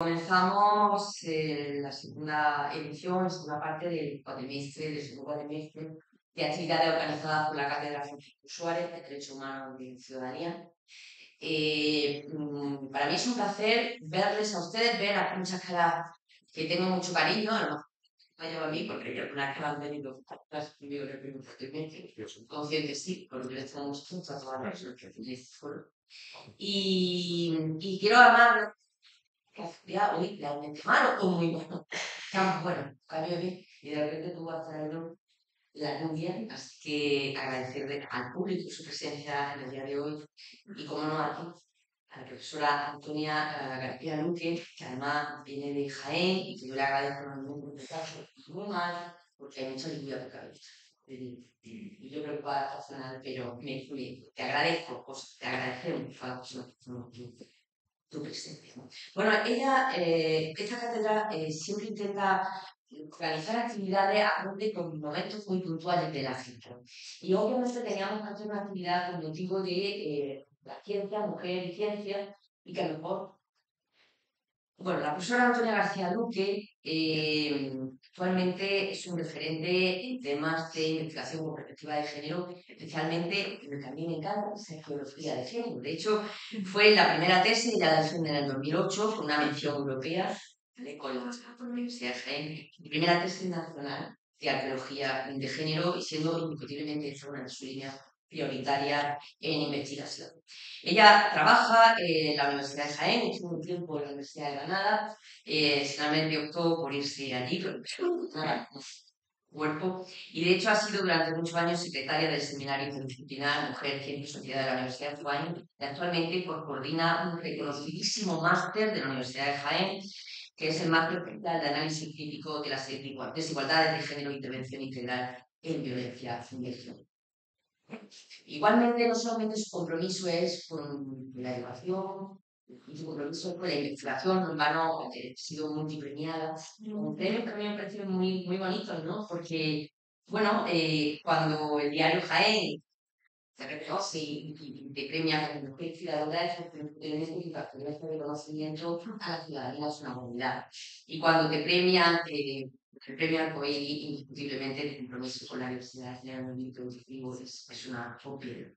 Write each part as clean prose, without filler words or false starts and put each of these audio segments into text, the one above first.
Comenzamos la segunda edición, la segunda parte del cuatrimestre, del segundo cuatrimestre de actividades organizadas por la Cátedra Francisco Suárez de Derechos Humanos y Ciudadanía. Para mí es un placer verles a ustedes, ver a muchas caras que tengo mucho cariño, a lo mejor me llevo a mí porque hay algunas que han venido conmigo en el primer cuatrimestre, yo soy consciente, sí, porque les tengo mucho punto a todas las personas que hacen este foro. Y quiero amar ya, uy, realmente malo o muy bueno. Tan bueno, llueve y de repente tú vas a traer la lluvia, así que agradecerle al público su presencia en el día de hoy y, como no, a ti, a la profesora Antonia García Luque, que además viene de Jaén y que yo le agradezco enormemente el caso, muy mal, porque hay mucha lluvia por cabeza. Y yo creo que va a funcionar, pero te agradezco, te agradecemos, tu presencia. Bueno, esta cátedra siempre intenta organizar actividades acorde con momentos muy puntuales de la cita. Y obviamente teníamos que hacer una actividad con motivo de la ciencia, mujer y ciencia, y que a lo mejor, bueno, la profesora Antonia García Luque actualmente es un referente en temas de investigación con perspectiva de género, especialmente lo que a mí me encanta, es la geografía de género. De hecho, fue la primera tesis, ya la defiende en el 2008, con una mención europea, con la Universidad de Jaén, mi primera tesis nacional de arqueología de género, y siendo indiscutiblemente esta una de sus líneas prioritarias en investigación. Ella trabaja en la Universidad de Jaén, estuvo un tiempo en la Universidad de Granada, finalmente optó por irse allí, pero nada, cuerpo, y de hecho ha sido durante muchos años secretaria del Seminario Interdisciplinar Mujer, Ciencia y Sociedad de la Universidad de Jaén, y actualmente coordina un reconocidísimo máster de la Universidad de Jaén, que es el Máster Especial de Análisis Crítico de las Desigualdades de Género e Intervención Integral en Violencia de Género. Igualmente, no solamente su compromiso es con la educación, y su compromiso con la investigación, en vano ha sido multipremiada, un premio que a mí me parece muy, muy bonito, ¿no? Porque, bueno, cuando el diario Jaén te reconoce y te premia como mujer ciudadana, es este reconocimiento a la ciudadanía es una comunidad. Y cuando te premian, el premio Arcoíris, indiscutiblemente el compromiso con la diversidad de género educativo es una obviedad.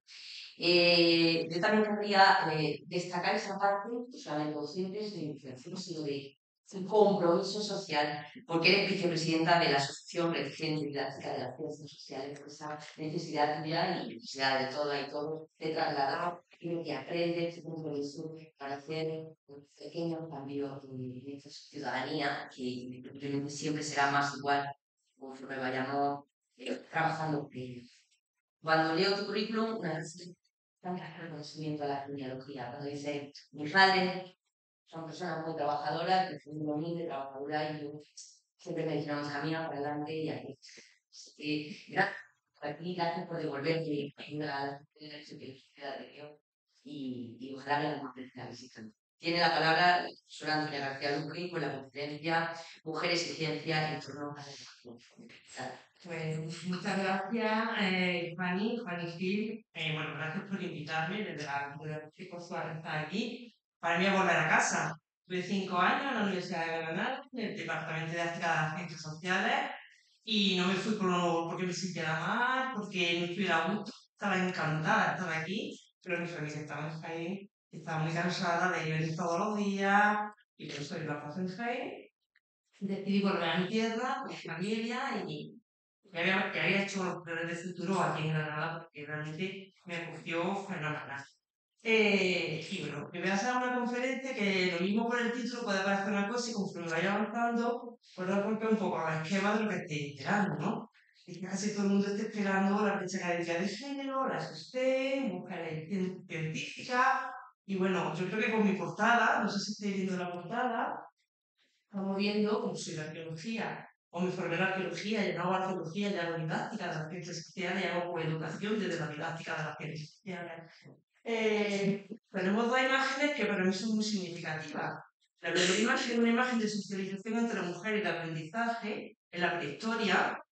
Yo también querría destacar esa parte, no solamente docentes de investigación, sino de un compromiso social, porque eres vicepresidenta de la Asociación Reciente Didáctica de las Ciencias Sociales, por esa necesidad tuya y necesidad de todas y todos de trasladar lo que aprendes, ese compromiso para hacer un pequeño cambio en esta ciudadanía, que indiscutiblemente siempre será más igual conforme vayamos trabajando con ello. Cuando leo tu currículum, una vez reconocimiento a la genealogía, cuando dice, mis padres son personas muy trabajadoras, que son muy humildes, trabajadoras, y yo siempre me dijeron, hija mía, para adelante y aquí. Gracias por aquí, gracias por devolverme a la sociedad de Dios y ojalá me la visitan. Tiene la palabra la profesora Antonia García Luque con la conferencia Mujeres y Ciencia en torno a la educación. Pues muchas gracias, Fanny Gil. Bueno, gracias por invitarme desde la Francisco Suárez está aquí. Para mí es volver a casa. Tuve 5 años en la Universidad de Granada, en el Departamento de África de las Ciencias Sociales, y no me fui porque me sintiera mal, porque no estuviera a gusto. Estaba encantada de estar aquí, pero mi familia estaba en Jaén, estaba muy cansada de venir todos los días, y yo soy la paz en Jaén. Decidí volver a mi tierra, con mi familia, y que había hecho los planes de futuro aquí en Granada porque realmente me acogió fenomenal. Y bueno, me voy a hacer una conferencia que lo mismo por el título puede parecer una cosa y conforme vaya avanzando, pues romper un poco el esquema de lo que estéis esperando, ¿no? Y que casi todo el mundo esté esperando la brecha académica de género, la SST, mujeres científicas. Y bueno, yo creo que con mi portada, no sé si estáis viendo la portada, estamos viendo como si la arqueología, o me formé en arqueología, y no hago arqueología, y hago didáctica de las ciencias sociales, y hago coeducación desde la didáctica de las ciencias sociales. Tenemos dos imágenes que para mí son muy significativas. La primera imagen es una imagen de socialización entre la mujer y el aprendizaje en la prehistoria,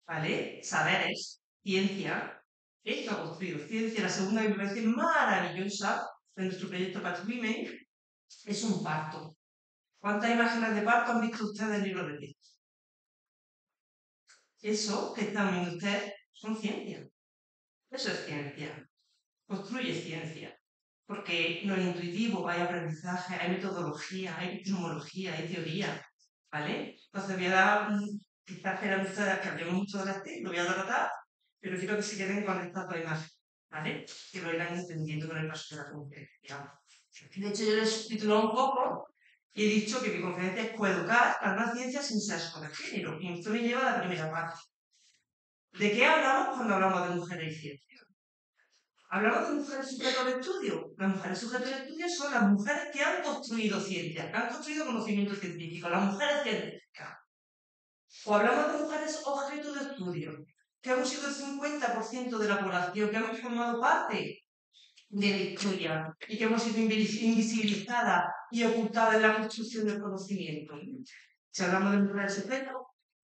¿vale? Saberes, ciencia. Esto ha construido ciencia. La segunda, que me parece maravillosa, de nuestro proyecto Patch Women, es un parto. ¿Cuántas imágenes de parto han visto ustedes en el libro de texto? Eso que están viendo ustedes son ciencias. Eso es ciencia. Construye ciencia. Porque no es intuitivo, hay aprendizaje, hay metodología, hay epistemología, hay teoría. ¿Vale? Entonces voy a dar, quizás esperan ustedes que hablemos mucho de este, lo voy a tratar, pero quiero que se queden con estas dos imágenes. ¿Vale? Que lo irán entendiendo con el paso de la conferencia. De hecho, yo lo he subtitulado un poco y he dicho que mi conferencia es coeducar a una ciencia sin sesgo de género. Y esto me lleva a la primera parte. ¿De qué hablamos cuando hablamos de mujeres y ciencia? Hablamos de mujeres sujetos de estudio. Las mujeres sujetos de estudio son las mujeres que han construido ciencia, que han construido conocimiento científico, las mujeres científicas. O hablamos de mujeres objeto de estudio, que hemos sido el 50% de la población, que hemos formado parte de la historia y que hemos sido invisibilizadas y ocultadas en la construcción del conocimiento. Si hablamos de mujeres sujetos,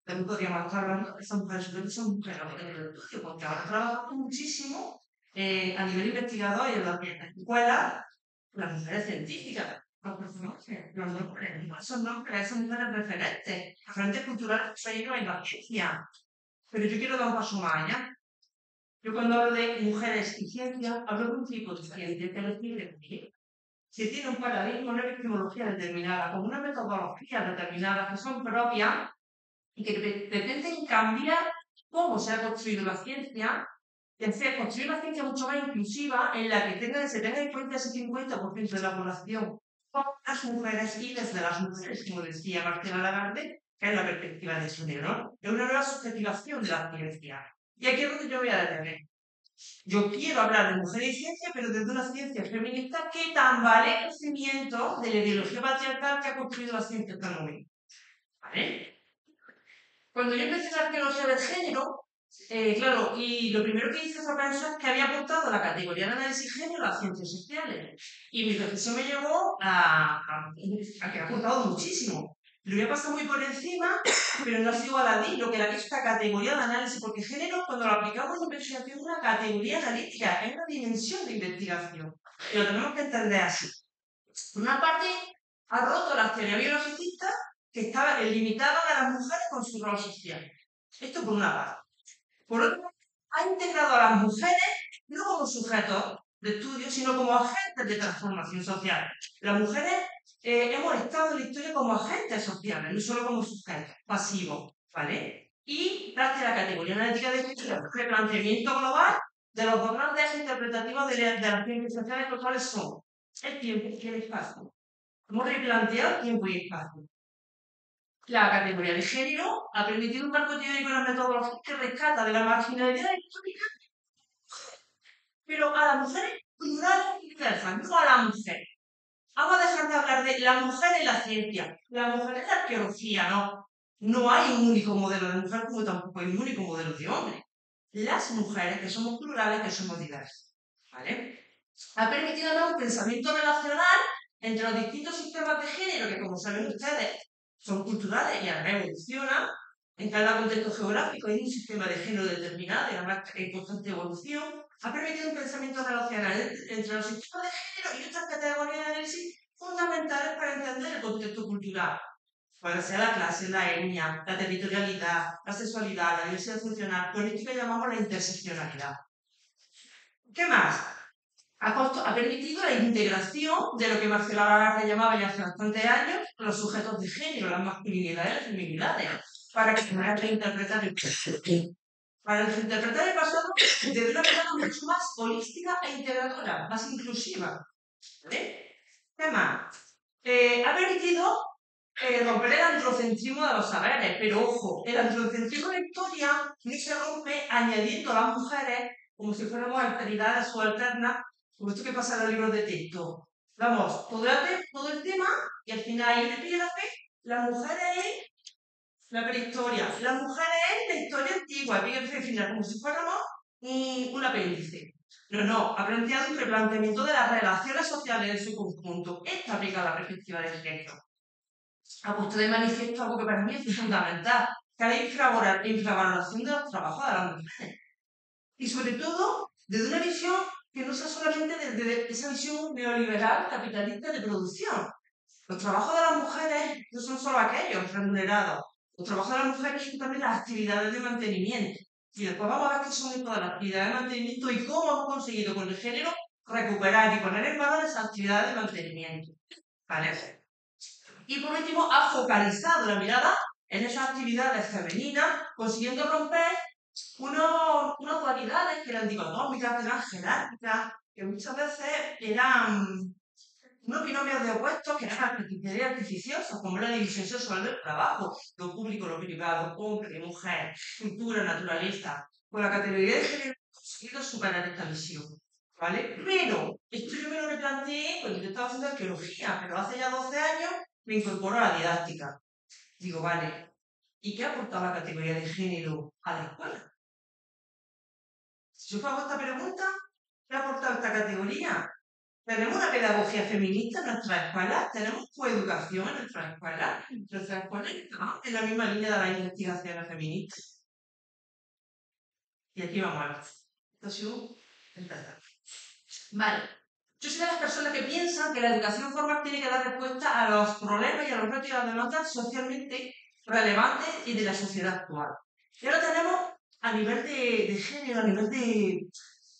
también podríamos estar hablando de esas mujeres sujetos, son mujeres objeto de estudio, porque ahora trabajamos muchísimo a nivel investigador y en las escuelas, las mujeres científicas. Los nombres, esos nombres, esas mujeres referentes culturales que hay en la ciencia. Pero yo quiero dar un paso más allá. Yo cuando hablo de mujeres y ciencia, hablo de un tipo de ciencia que es libre que tiene un paradigma, una epistemología determinada, con una metodología determinada que son propias y que pretenden cambiar cómo se ha construido la ciencia y hacer construir una ciencia mucho más inclusiva en la que se tenga en cuenta ese 50% de la población con las mujeres y desde las mujeres, como decía Marcela Lagarde, que es la perspectiva de género, ¿no? Es una nueva subjetivación de la ciencia. Y aquí es donde yo voy a detener. Yo quiero hablar de mujer y ciencia, pero desde una ciencia feminista que tambalee el cimiento de la ideología patriarcal que ha construido la ciencia hasta el momento. ¿Vale? Cuando yo empecé la arqueología del género, claro, y lo primero que hice fue pensar que había aportado la categoría de análisis género a las ciencias sociales. Y mi reflexión me llevó a que ha aportado muchísimo. Lo voy a pasar muy por encima, pero no ha sido baladí lo que era esta categoría de análisis, porque género, cuando lo aplicamos en investigación, es una categoría analítica, es una dimensión de investigación. Y lo tenemos que entender así. Por una parte, ha roto la teoría biologicista que estaba limitada a las mujeres con su rol social. Esto por una parte. Por otra parte, ha integrado a las mujeres no como sujetos de estudio, sino como agentes de transformación social. Las mujeres hemos estado en la historia como agentes sociales, no solo como sujetos pasivos, ¿vale? Y gracias a la categoría analítica de género, el replanteamiento global de los dos grandes interpretativos de las ciencias sociales, los cuales son el tiempo y el espacio. Hemos replanteado tiempo y espacio. La categoría de género ha permitido un marco teórico y una metodología que rescata de la marginalidad histórica, pero a las mujeres plurales y diversas, no a la mujer. Vamos a dejar de hablar de la mujer en la ciencia, la mujer en la arqueología, no. No hay un único modelo de mujer como tampoco hay un único modelo de hombre. Las mujeres, que somos plurales, que somos diversas. ¿Vale? Ha permitido además un pensamiento relacional entre los distintos sistemas de género, que como saben ustedes, son culturales y además evolucionan. En cada contexto geográfico hay un sistema de género determinado y además en constante evolución. Ha permitido un pensamiento relacional entre los sistemas de género y otras categorías de análisis fundamentales para entender el contexto cultural. Puede ser la clase, la etnia, la territorialidad, la sexualidad, la diversidad funcional, con esto que llamamos la interseccionalidad. ¿Qué más? Ha permitido la integración de lo que Marcela Lagarde llamaba ya hace bastantes años los sujetos de género, las masculinidades y las feminidades, para que se pueda reinterpretar el pasado. Para reinterpretar el pasado de una manera mucho más holística e integradora, más inclusiva. ¿Vale? ¿Qué más? Ha permitido romper el androcentrismo de los saberes, pero ojo, el androcentrismo de la historia no se rompe añadiendo a las mujeres como si fuéramos alteridades subalternas, como esto que pasa en los libros de texto. Vamos, todo el tema, y al final hay un epígrafe, las mujeres es la prehistoria, las mujeres es la historia antigua, epígrafe final, como si fuéramos un apéndice. No, ha planteado un replanteamiento de las relaciones sociales en su conjunto. Esta aplica la perspectiva de género. Ha puesto de manifiesto algo que para mí es fundamental, que es la infravaloración de los trabajos de las mujeres. Y sobre todo, desde una visión que no sea solamente desde esa visión neoliberal capitalista de producción, Los trabajos de las mujeres no son solo aquellos remunerados. Los trabajos de las mujeres son también las actividades de mantenimiento. Y después vamos a ver qué son todas las actividades de mantenimiento y cómo hemos conseguido con el género recuperar y poner en valor esas actividades de mantenimiento. ¿Vale? Y por último, ha focalizado la mirada en esas actividades femeninas, consiguiendo romper unas dualidades que eran dicotómicas, que eran jerárquicas, que muchas veces eran unos binomios de opuestos que eran artificiales y artificiosos, como la división sexual del trabajo, lo público, lo privado, hombre y mujer, cultura, naturaleza. Con la categoría de género he conseguido superar esta visión. ¿Vale? Pero esto yo me lo replanteé cuando yo estaba haciendo arqueología, pero hace ya 12 años me incorporo a la didáctica. Digo, vale, ¿y qué ha aportado la categoría de género a la escuela? Si yo hago esta pregunta, ¿qué ha aportado esta categoría? ¿Tenemos una pedagogía feminista en nuestras escuelas? ¿Tenemos coeducación en nuestras escuelas? ¿Nuestras escuelas están en la misma línea de las investigaciones feministas? Y aquí vamos a ver. Entonces, empezar. Vale. Yo soy de las personas que piensan que la educación formal tiene que dar respuesta a los problemas y a los retos y a las demandas socialmente relevantes y de la sociedad actual. Y ahora tenemos, a nivel de género, a nivel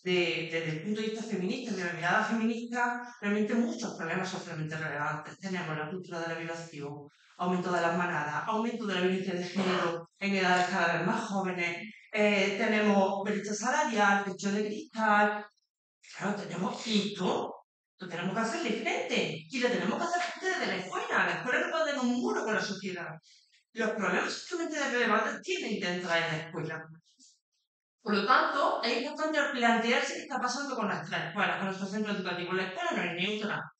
desde el punto de vista feminista, de la mirada feminista, realmente muchos problemas socialmente relevantes. Tenemos la cultura de la violación, aumento de las manadas, aumento de la violencia de género en edades cada vez más jóvenes, tenemos brecha salarial, techo de cristal. Claro, tenemos esto, lo tenemos que hacerle frente y lo tenemos que hacer frente desde la escuela. La escuela no puede tener un muro con la sociedad. Los problemas socialmente relevantes tienen que entrar en la escuela. Por lo tanto, es importante plantearse qué está pasando con nuestra escuela, con nuestro centro educativo. La escuela no es neutra.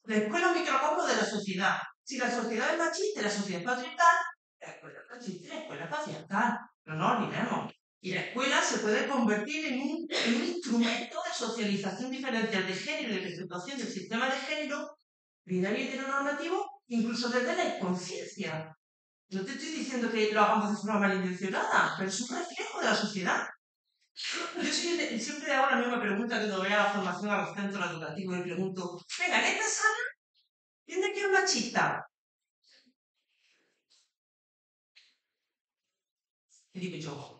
La escuela es un microcosmo de la sociedad. Si la sociedad es machista y la sociedad es patriarcal, la escuela es machista y la escuela es patriarcal. No nos olvidemos. Y la escuela se puede convertir en un instrumento de socialización diferencial de género y de presentación del sistema de género, binario y heteronormativo, incluso desde la inconsciencia. No te estoy diciendo que lo hagamos de forma malintencionada, pero es un reflejo de la sociedad. Yo siempre hago la misma pregunta cuando voy a la formación a los centros educativos y pregunto, venga, en esta sala, ¿quién de aquí es machista? Y digo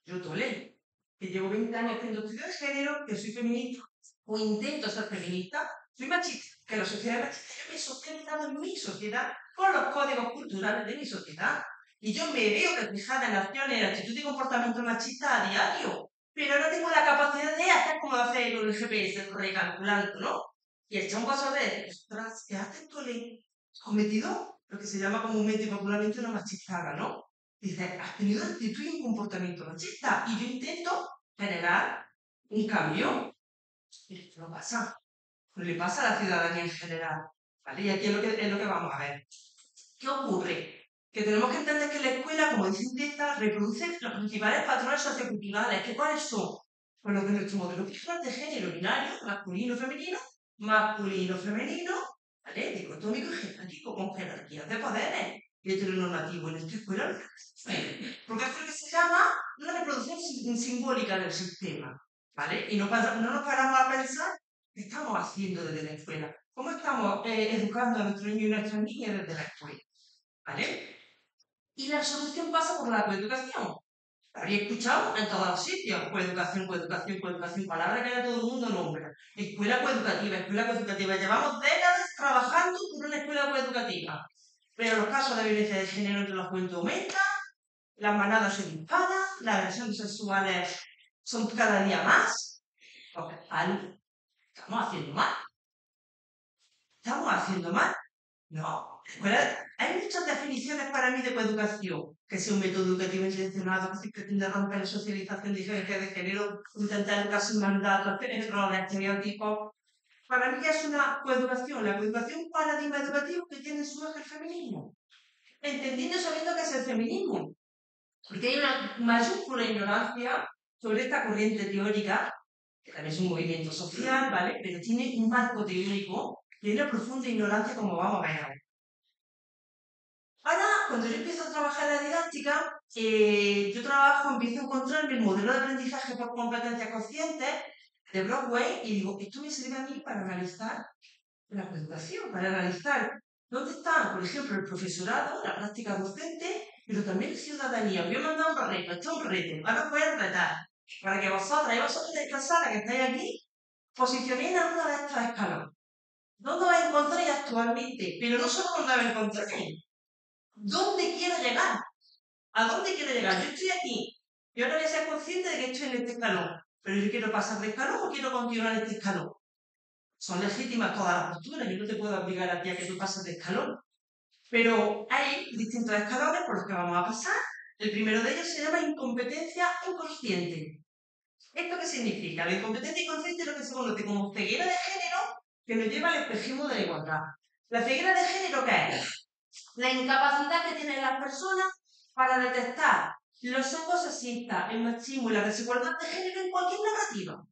yo Tolé, que llevo 20 años haciendo estudios de género, que soy feminista, o intento ser feminista, soy machista, que la sociedad es machista, yo me he socializado en mi sociedad con los códigos culturales de mi sociedad. Y yo me veo reflejada en acciones, en actitud y comportamiento machista a diario, pero no tengo la capacidad de hacer como lo hace con el GPS, recalculando, ¿no? Y echar un paso de decir, ostras, ¿qué haces, Tolé? ¿Has cometido lo que se llama comúnmente y popularmente una machistada, ¿no? Dice, has tenido actitud y un comportamiento machista y yo intento generar un cambio. Y esto no pasa. No le pasa a la ciudadanía en general. ¿Vale? Y aquí es lo que vamos a ver. ¿Qué ocurre? Que tenemos que entender que la escuela, como dice Intenta, reproduce los principales patrones socioculturales. ¿Que cuáles son? Pues los de nuestro modelo cultural de género binario, masculino, femenino, ¿vale? Dicotómico y jerárquico, con jerarquías de poderes y heteronormativo en esta escuela. Porque es lo que se llama una reproducción simbólica del sistema, ¿vale? Y no nos paramos a pensar qué estamos haciendo desde la escuela, cómo estamos educando a nuestros niños y nuestras niñas desde la escuela, ¿vale? Y la solución pasa por la coeducación. La habría escuchado en todos los sitios, coeducación, palabra que todo el mundo nombra. Escuela coeducativa. Llevamos décadas trabajando por una escuela coeducativa. Pero los casos de violencia de género entre los juventud aumentan, las manadas se disparan, las agresiones sexuales son cada día más. Porque algo estamos haciendo mal. ¿Estamos haciendo mal? No. Hay muchas definiciones para mí de coeducación, que sea un método educativo intencionado, que pretende romper la socialización diferencia de género, intentar educar sin mandatos, tener roles, estereotipos. Para mí es una coeducación, la coeducación un paradigma educativo que tiene en su eje el feminismo. Entendiendo y sabiendo qué es el feminismo. Porque hay una mayúscula ignorancia sobre esta corriente teórica, que también es un movimiento social, ¿vale? Pero tiene un marco teórico y una profunda ignorancia, como vamos a ver ahora. Ahora, cuando yo empiezo a trabajar en la didáctica, empiezo a encontrarme el modelo de aprendizaje por competencias conscientes de Broadway y digo, esto me sirve a mí para analizar la coeducación, para analizar dónde está, por ejemplo, el profesorado, la práctica docente, pero también la ciudadanía. Voy a mandar un reto, esto es un reto, ahora os voy a retar, para que vosotras y vosotros de esta sala que estáis aquí, posicionéis en una de estas escalones. ¿Dónde os encontráis actualmente? Pero no solo dónde os encontráis. ¿Dónde quiero llegar? ¿A dónde quiero llegar? Yo estoy aquí. Yo ahora voy a ser consciente de que estoy en este escalón. Pero yo quiero pasar de escalón o quiero continuar en este escalón. Son legítimas todas las posturas. Yo no te puedo obligar a ti a que tú pases de escalón. Pero hay distintos escalones por los que vamos a pasar. El primero de ellos se llama incompetencia inconsciente. ¿Esto qué significa? La incompetencia inconsciente es lo que se conoce como ceguera de género que nos lleva al espejismo de la igualdad. ¿La ceguera de género qué es? La incapacidad que tienen las personas para detectar los hechos sexistas, el machismo y la desigualdad de género en cualquier narrativa.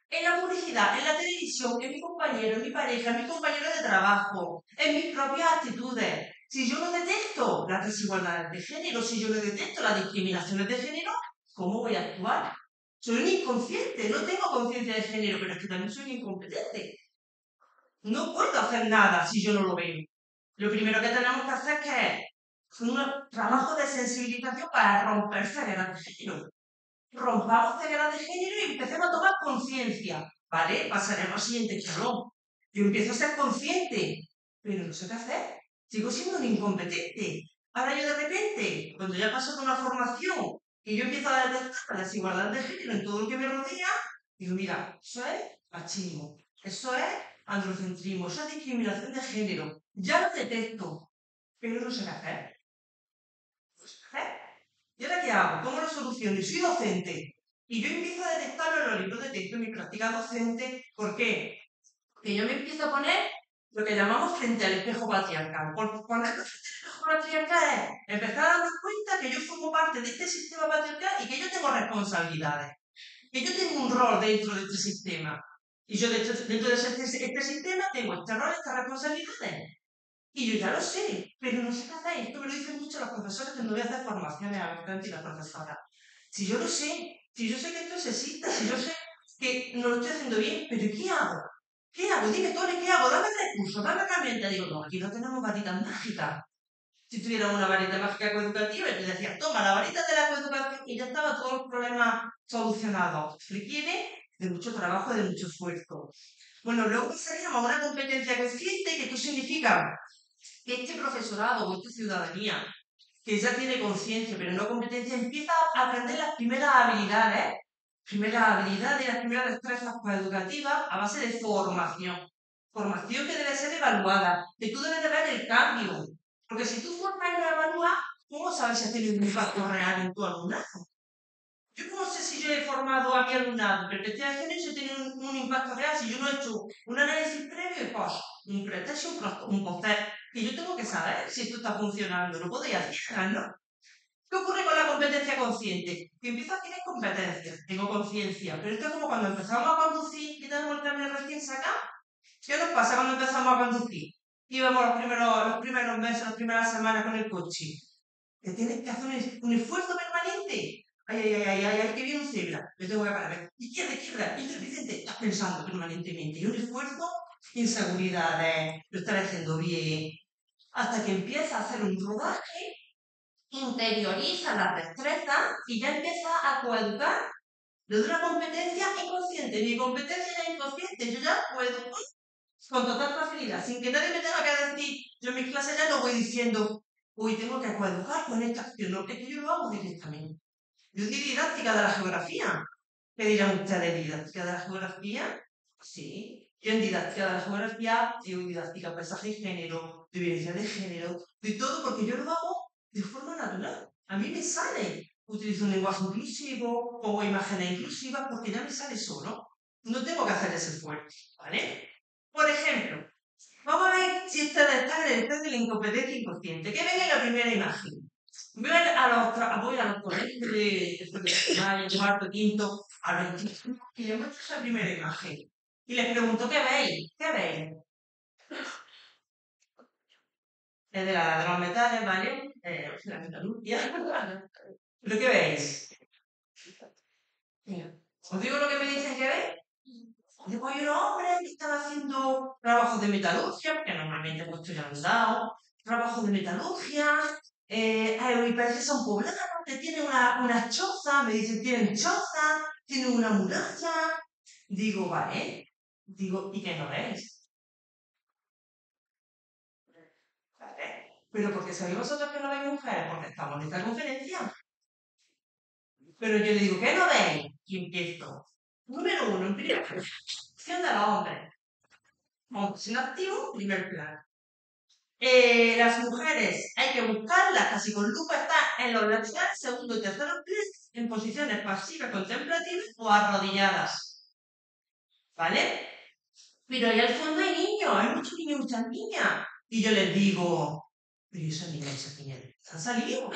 En la publicidad, en la televisión, en mi compañero, en mi pareja, en mi compañero de trabajo, en mis propias actitudes. Si yo no detecto las desigualdades de género, si yo no detecto las discriminaciones de género, ¿cómo voy a actuar? Soy un inconsciente, no tengo conciencia de género, pero es que también soy un incompetente. No puedo hacer nada si yo no lo veo. Lo primero que tenemos que hacer es un trabajo de sensibilización para romper cegueras de género. Rompamos cegueras de género y empecemos a tomar conciencia. ¿Vale? Pasaremos al siguiente escalón. Yo empiezo a ser consciente, pero no sé qué hacer. Sigo siendo un incompetente. Ahora yo de repente, cuando ya paso por una formación y yo empiezo a detectar la desigualdad de género en todo lo que me rodea, digo, mira, eso es machismo, eso es androcentrismo, eso es discriminación de género. Ya lo detecto, pero no sé qué hacer. No sé qué hacer. ¿Y ahora qué hago? ¿Cómo lo soluciono? Y soy docente. Y yo empiezo a detectarlo en los libros de texto en mi práctica docente. ¿Por qué? Que yo me empiezo a poner lo que llamamos frente al espejo patriarcal. Ponerlo frente al espejo patriarcal es empezar a darme cuenta que yo formo parte de este sistema patriarcal y que yo tengo responsabilidades. Que yo tengo un rol dentro de este sistema. Y yo dentro de este sistema tengo este rol, estas responsabilidades. Y yo ya lo sé, pero no sé qué hacer. Esto me lo dicen mucho los profesores cuando voy a hacer formaciones a los y las profesoras. Si yo lo sé, si yo sé que esto es sexista, si yo sé que no lo estoy haciendo bien, pero ¿qué hago? ¿Qué hago? Dime, Tony, ¿qué hago? Dame recursos, dame herramientas. Digo, no, aquí no tenemos varitas mágicas. Si tuviéramos una varita mágica coeducativa, y te decía, toma la varita de la coeducación y ya estaba todo el problema solucionado. Requiere de mucho trabajo, de mucho esfuerzo. Bueno, luego pasaríamos a una competencia consciente, que esto significa que este profesorado o esta ciudadanía, que ya tiene conciencia, pero no competencia, empieza a aprender las primeras habilidades, las primeras destrezas educativas a base de formación. Formación que debe ser evaluada, que tú debes de ver el cambio. Porque si tú formas y no evalúas, ¿cómo sabes si has tenido un impacto real en tu alumnado? Yo no sé si yo he formado a mi alumnado en perspectiva de género y si he tenido un impacto real, si yo no he hecho un análisis previo y post, un pretest y un post, que yo tengo que saber si esto está funcionando, no puedo ir a ciegas, ¿no? ¿Qué ocurre con la competencia consciente? Que empiezo a tener competencias, tengo conciencia, pero esto es como cuando empezamos a conducir y tenemos el carnet recién sacado. ¿Qué nos pasa cuando empezamos a conducir? Íbamos los primeros meses, las primeras semanas con el coche. Que tienes que hacer un esfuerzo permanente. Ay, ay, ay, ay, ay, ay, que viene un cebra. Me tengo que parar. Izquierda, izquierda, intermitente. Estás pensando permanentemente. Y un esfuerzo, inseguridades, lo estás haciendo bien. Hasta que empieza a hacer un rodaje, interioriza las destrezas y ya empieza a coeducar de una competencia inconsciente. Mi competencia ya es inconsciente. Yo ya coeduco con total facilidad, sin que nadie me tenga que decir. Yo en mis clases ya lo voy diciendo. Uy, tengo que coeducar con esta acción. No, es que yo lo hago directamente. Yo di didáctica de la geografía. ¿Qué dirán ustedes? ¿Didáctica de la geografía? Sí. Yo en didáctica de la geografía digo didáctica, paisaje y género, de violencia de género, de todo porque yo lo hago de forma natural. A mí me sale. Utilizo un lenguaje inclusivo, pongo imágenes inclusivas porque ya me sale solo. No tengo que hacer ese esfuerzo, ¿vale? Por ejemplo, vamos a ver si ustedes están en el test de la incompetencia inconsciente. ¿Qué ven en la primera imagen? Voy a los colegios de primaria, cuarto, quinto, a los chicos y les muestro esa primera imagen. Y les pregunto, ¿qué veis? ¿Qué veis? Es de los metales, ¿vale? La metalurgia. ¿Pero qué veis? Mira, ¿os digo lo que me dicen que veis? Después hay unos hombres que están haciendo trabajos de metalurgia, porque normalmente pues esto ya lo han dado, trabajos de metalurgia, y parece que son poblados que tienen una choza, me dicen, tienen choza, tienen una muralla. Digo, vale, digo, ¿y qué no veis? ¿Vale? Pero porque sabéis vosotros que no veis mujeres, porque estamos en esta conferencia. Pero yo le digo, ¿qué no veis? Y empiezo. Número uno, en primer plan, acción de los hombres. Hombres en activo, primer plan. Las mujeres hay que buscarlas casi con lupa, está en los laterales, segundo y tercero pies, en posiciones pasivas, contemplativas o arrodilladas. ¿Vale? Pero ahí al fondo hay niños, hay muchos niños y muchas niñas. Y yo les digo, pero ¿y esos niños y esas niñas han salido?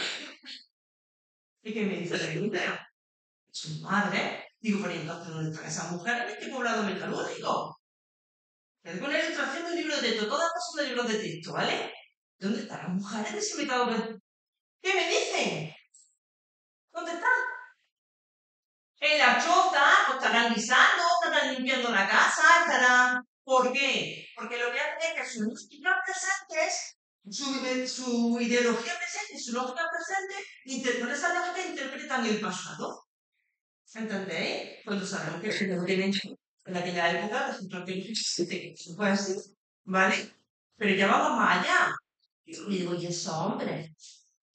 ¿Y qué me dice la niña? Su madre. Digo, pero ¿y entonces dónde están esas mujeres en este poblado metalúrgico? Les pongo la ilustración del libro de texto, todas son de libros de texto, ¿vale? ¿Dónde están las mujeres de ese metalúrgico? ¿Qué me dicen? ¿Dónde están? En la choza, pues estarán guisando, estarán limpiando la casa, estarán... ¿Por qué? Porque lo que hace es que sus lógicas presentes, su ideología presente, su lógica presente, con esa lógica interpretan el pasado. ¿Entendéis? Cuando sabemos que no tienen en aquella época, los científicos fue así, ¿vale? Pero ya vamos más allá. Y digo, ¿y esos hombres?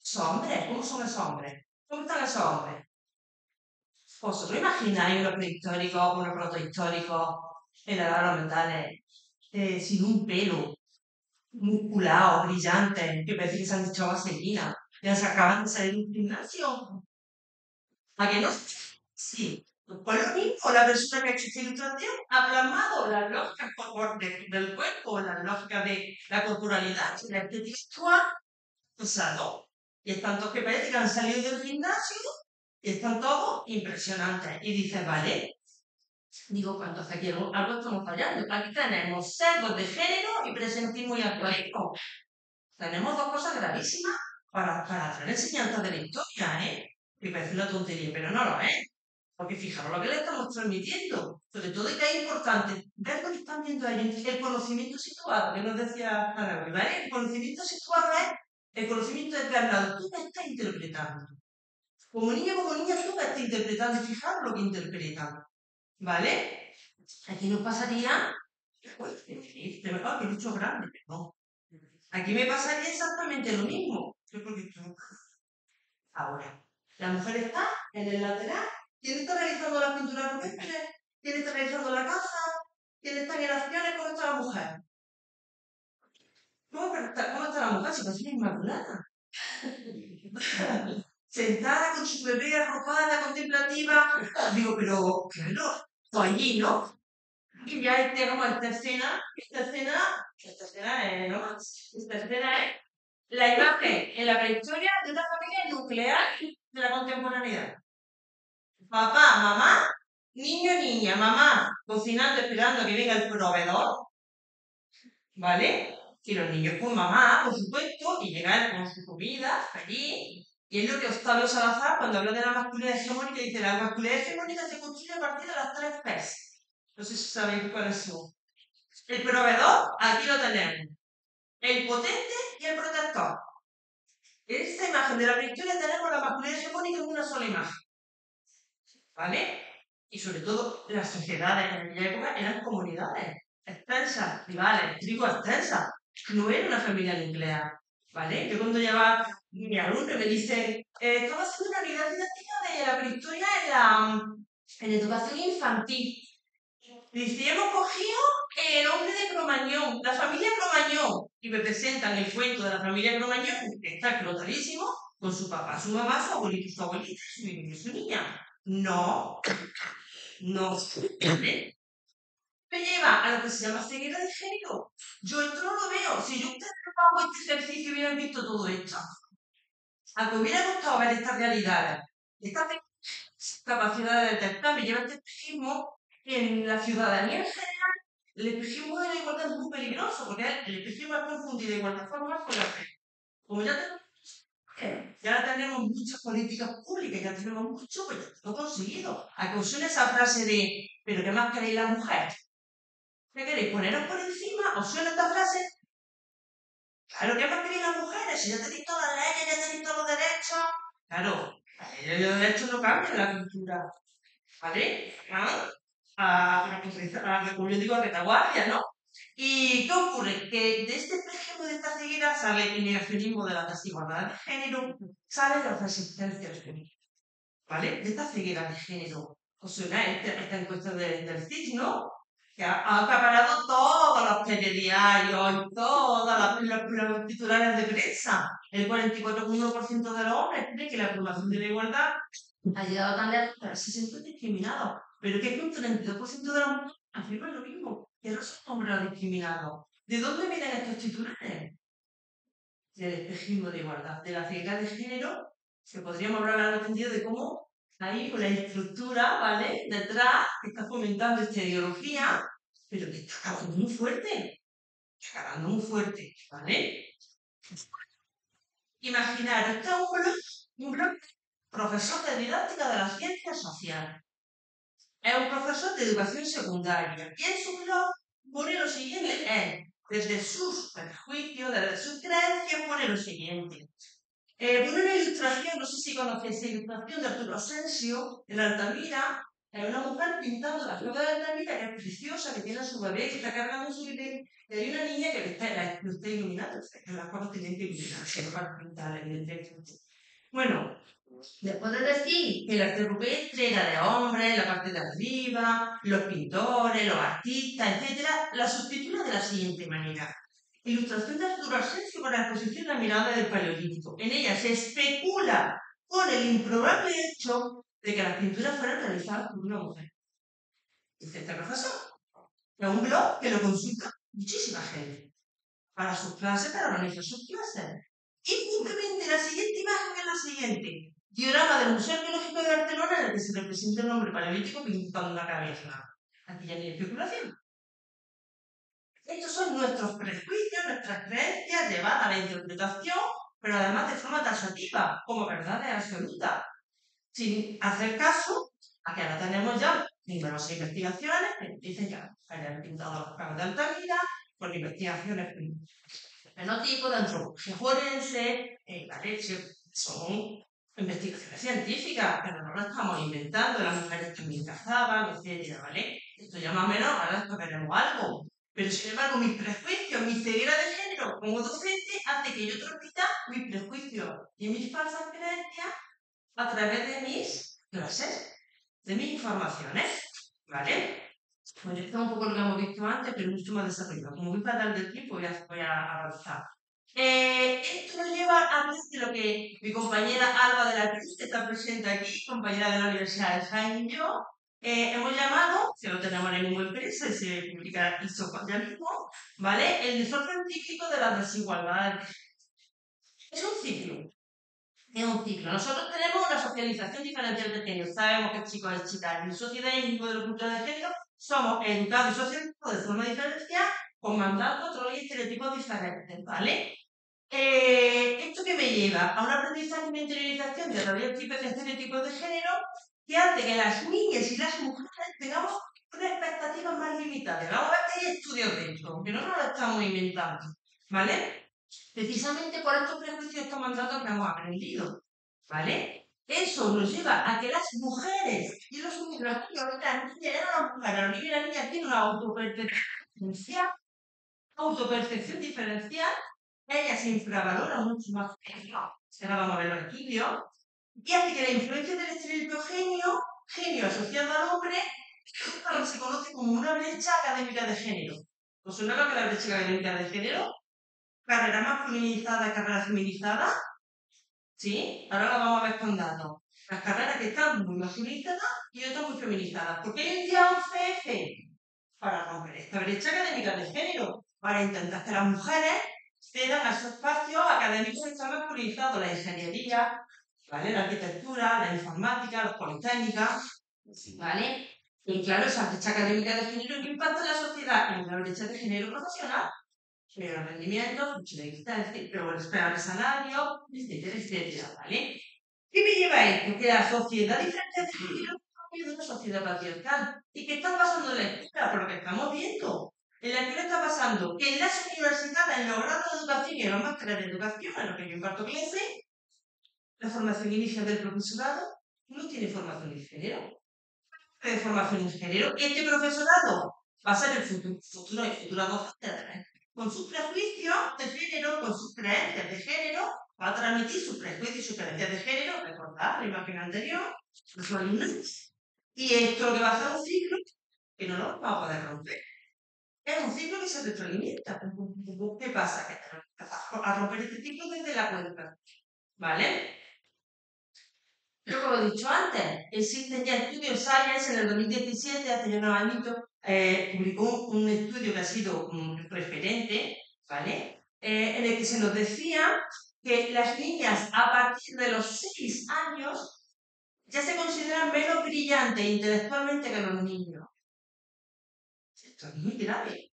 ¿Esos hombres? ¿Cómo son esos hombres? ¿Cómo están esos hombres? ¿Vosotros imagináis unos prehistóricos, unos protohistóricos en la edad de los metales, sin un pelo, musculados, brillantes, que parece que se han hecho vaselina, ya se acaban de salir de un gimnasio? ¿A que no? Sí. Pues lo mismo, la persona que ha hecho esta ilustración ha plasmado las lógicas del cuerpo, las lógicas de la corporalidad, la estética actual, usado. Y están todos que parece que han salido del gimnasio y están todos impresionantes. Y dices, vale, digo, pues entonces aquí algo estamos fallando. Aquí tenemos sesgos de género y presentismo y actualismo. Tenemos dos cosas gravísimas para traer enseñanzas de la historia, ¿eh? Que parece una tontería, pero no lo es. Porque fijaros lo que le estamos transmitiendo. Sobre todo, y que es importante, ver lo que están viendo ellos, el conocimiento situado, que nos decía Ana, ¿vale? El conocimiento situado es el conocimiento external. Tú me estás interpretando. Como niño, como niña, tú me estás interpretando y fijaros lo que interpretan. ¿Vale? Aquí nos pasaría, pues, de verdad que he dicho grande, pero no. Aquí me pasaría exactamente lo mismo. Yo porque ahora, la mujer está en el lateral. ¿Quién está realizando la pintura rupestre? ¿Quién está realizando la casa? ¿Quién está en acciones? ¿Cómo está la mujer? ¿Cómo está la mujer? Si parece una inmaculada. Sentada con su bebé arropada, contemplativa. Digo, pero claro, tú allí, ¿no? Y ya tenemos esta escena es, ¿no? Esta escena es la imagen en la prehistoria de una familia nuclear de la contemporaneidad. Papá, mamá, niño, niña, mamá, cocinando, esperando a que venga el proveedor, ¿vale? Y los niños con mamá, por supuesto, y llegar con su comida allí. Y es lo que Octavio Salazar, cuando habla de la masculinidad hegemónica, dice, la masculinidad hegemónica se construye a partir de las tres P's. No sé si sabéis cuáles son. El proveedor, aquí lo tenemos. El potente y el protector. En esta imagen de la prehistoria tenemos la masculinidad hegemónica en una sola imagen. ¿Vale? Y sobre todo, las sociedades en aquella época eran comunidades extensas, rivales, tribus extensas. No era una familia nuclear. ¿Vale? Yo cuando llevaba mi alumno me dice, estaba haciendo una unidad didáctica de la prehistoria en educación infantil. Dice, y hemos cogido el hombre de Cromañón, la familia Cromañón, y me presentan el cuento de la familia Cromañón, que está clarísimo, con su papá, su mamá, su abuelito y su abuelita, su niño y su niña. No, no, ¿vale? Me lleva a lo que se llama ceguera de género. Yo esto no lo veo. Si yo ustedes no hago este ejercicio y hubieran visto todo esto, a que hubiera gustado ver estas realidades, estas capacidad de detectar, me lleva este espejismo en la ciudadanía en general. El espejismo de la igualdad es muy peligroso, porque el espejismo es confundido de igualdad formal con la fe. Como ya tenemos muchas políticas públicas, ya tenemos mucho, pues ya lo he conseguido. A que os suene esa frase de, ¿pero qué más queréis la mujer? ¿Qué queréis? ¿Poneros por encima? ¿Os suena esta frase? Claro, ¿qué más queréis las mujeres? Si ya tenéis todas las leyes, ya tenéis todos los derechos. Claro, las leyes y los derechos no cambian la cultura. ¿Vale? ¿Ah? Como yo digo, a retaguardia, ¿no? ¿Y qué ocurre? Que de este ejemplo de esta ceguera sale el negacionismo de la desigualdad de género, sale la resistencia al feminismo, ¿vale? De esta ceguera de género. ¿Os suena esta encuesta del CIS, no? Que ha acaparado todos los telediarios y todos los titulares de prensa. El 44,1% de los hombres cree que la aprobación de la igualdad ha llegado tan lejos que ahora se sienten discriminados. Pero que es que un 32% de los hombres afirman lo mismo, que no son hombres los discriminados. ¿De dónde vienen estos titulares? Del espejismo de igualdad, de la ceguera de género, que podríamos hablar largo tendido de cómo hay una estructura, ¿vale?, detrás que está fomentando esta ideología, pero que está acabando muy fuerte. Está acabando muy fuerte, ¿vale? Imaginaros, este es un blog profesor de didáctica de las ciencias sociales. Es un profesor de educación secundaria. Y en su blog pone lo siguiente, desde sus prejuicios, desde sus creencias, pone lo siguiente. Pone una ilustración, no sé si conocéis la ilustración de Arturo Asensio, en Altamira, hay una mujer pintando la flor de Altamira, que es preciosa, que tiene a su bebé, que está cargando su bebé, y hay una niña que lo está iluminando, que las cosas tienen que iluminarse, no para pintar, evidentemente. Bueno, después de decir que el arte rupestre era de hombres, la parte de arriba, los pintores, los artistas, etc., la sustituye de la siguiente manera. Ilustración de Arturo Asensio para la exposición La mirada del Paleolítico. En ella se especula con el improbable hecho de que las pinturas fueran realizadas por una mujer. Dice este profesor. Es un blog que lo consulta muchísima gente para sus clases, para organizar sus clases. Y simplemente la siguiente imagen es la siguiente. Diorama del Museo Arqueológico de Barcelona en el que se representa el hombre paleolítico pintando una cabeza. Aquí ya no hay especulación. Estos son nuestros prejuicios, nuestras creencias llevadas a la interpretación, pero además de forma taxativa, como verdades absolutas, sin hacer caso a que ahora tenemos ya numerosas investigaciones que dicen que hayan pintado los campos de Altamira, con investigaciones de fenotipo, de antropología forense, la leche, son investigaciones científicas, pero no lo estamos inventando, las mujeres también cazaban, etcétera, ¿vale? Esto ya más o menos, ahora veremos algo. Pero sin embargo, mis prejuicios, mi ceguera de género como docente hace que yo transmita mis prejuicios y mis falsas creencias a través de mis clases, de mis informaciones, ¿vale? Pues esto es un poco lo que hemos visto antes, pero mucho más desarrollado. Como voy fatal del tiempo, voy a avanzar. Esto nos lleva a hablar de lo que mi compañera Alba de la Cruz, que está presente aquí, compañera de la Universidad de Jaén y yo, hemos llamado, que lo tenemos ahora mismo en prensa y se publica ya mismo, ¿vale? El desorden cíclico de las desigualdades. Es un ciclo. Es un ciclo. Nosotros tenemos una socialización diferencial de género. Sabemos que chicos y chicas en sociedad y en modelo cultural de género somos educados y socializados de forma diferencial, con mandatos, roles y estereotipos diferentes, ¿vale? ¿Esto que me lleva? A un aprendizaje y una interiorización de roles y estereotipos de género que hace que las niñas y las mujeres tengamos unas expectativas más limitadas. Vamos a ver que hay estudios de esto, que no nos lo estamos inventando, ¿vale? Precisamente por estos prejuicios, estos mandatos que hemos aprendido, ¿vale? Eso nos lleva a que las mujeres y los niños, las niñas, los niños y las niñas tienen una autopercepción diferencial, ellas se infravaloran mucho más que ahora vamos a ver los estudios, y hace que la influencia del estereotipo genio asociado al hombre, se conoce como una brecha académica de género. ¿Os suena lo que es la brecha académica de género? Carrera masculinizada, carrera feminizada. ¿Sí? Ahora lo vamos a ver con datos. Las carreras que están muy masculinizadas y otras muy feminizadas. ¿Por qué hay un día 11F? Para romper esta brecha académica de género. Para intentar que las mujeres cedan a esos espacios académicos que están masculinizados. La ingeniería, ¿vale? La arquitectura, la informática, las politécnicas, ¿vale? Y claro, esa brecha académica de género, ¿qué impacta en la sociedad? En la brecha de género profesional. Pero rendimiento, mucho de distancia, pero esperar el salario, etcétera, etcétera, ¿vale? ¿Qué me lleva a esto? Que la sociedad diferente de género es una sociedad patriarcal y que está pasando en la escuela, por lo que estamos viendo. en la que no está pasando que en las universidades, en los grados de educación y en los másteres de educación, en los que yo imparto clase, la formación inicial del profesorado no tiene formación de género. De formación en género, este profesorado va a ser el futuro docente, con sus prejuicios de género, con sus creencias de género, va a transmitir sus prejuicios y sus creencias de género, recordad la imagen anterior, de sus alumnos, y esto lo que va a hacer un ciclo que no lo vamos a poder romper. Es un ciclo que se retroalimenta. ¿Qué pasa? Que tenemos que empezar a romper este ciclo desde la cuenta, ¿vale? Yo, como he dicho antes, existen ya estudios Science en el 2017, hace ya unos añitos, publicó un estudio que ha sido un referente, ¿vale? En el que se nos decía que las niñas a partir de los 6 años ya se consideran menos brillantes intelectualmente que los niños. Esto es muy grave.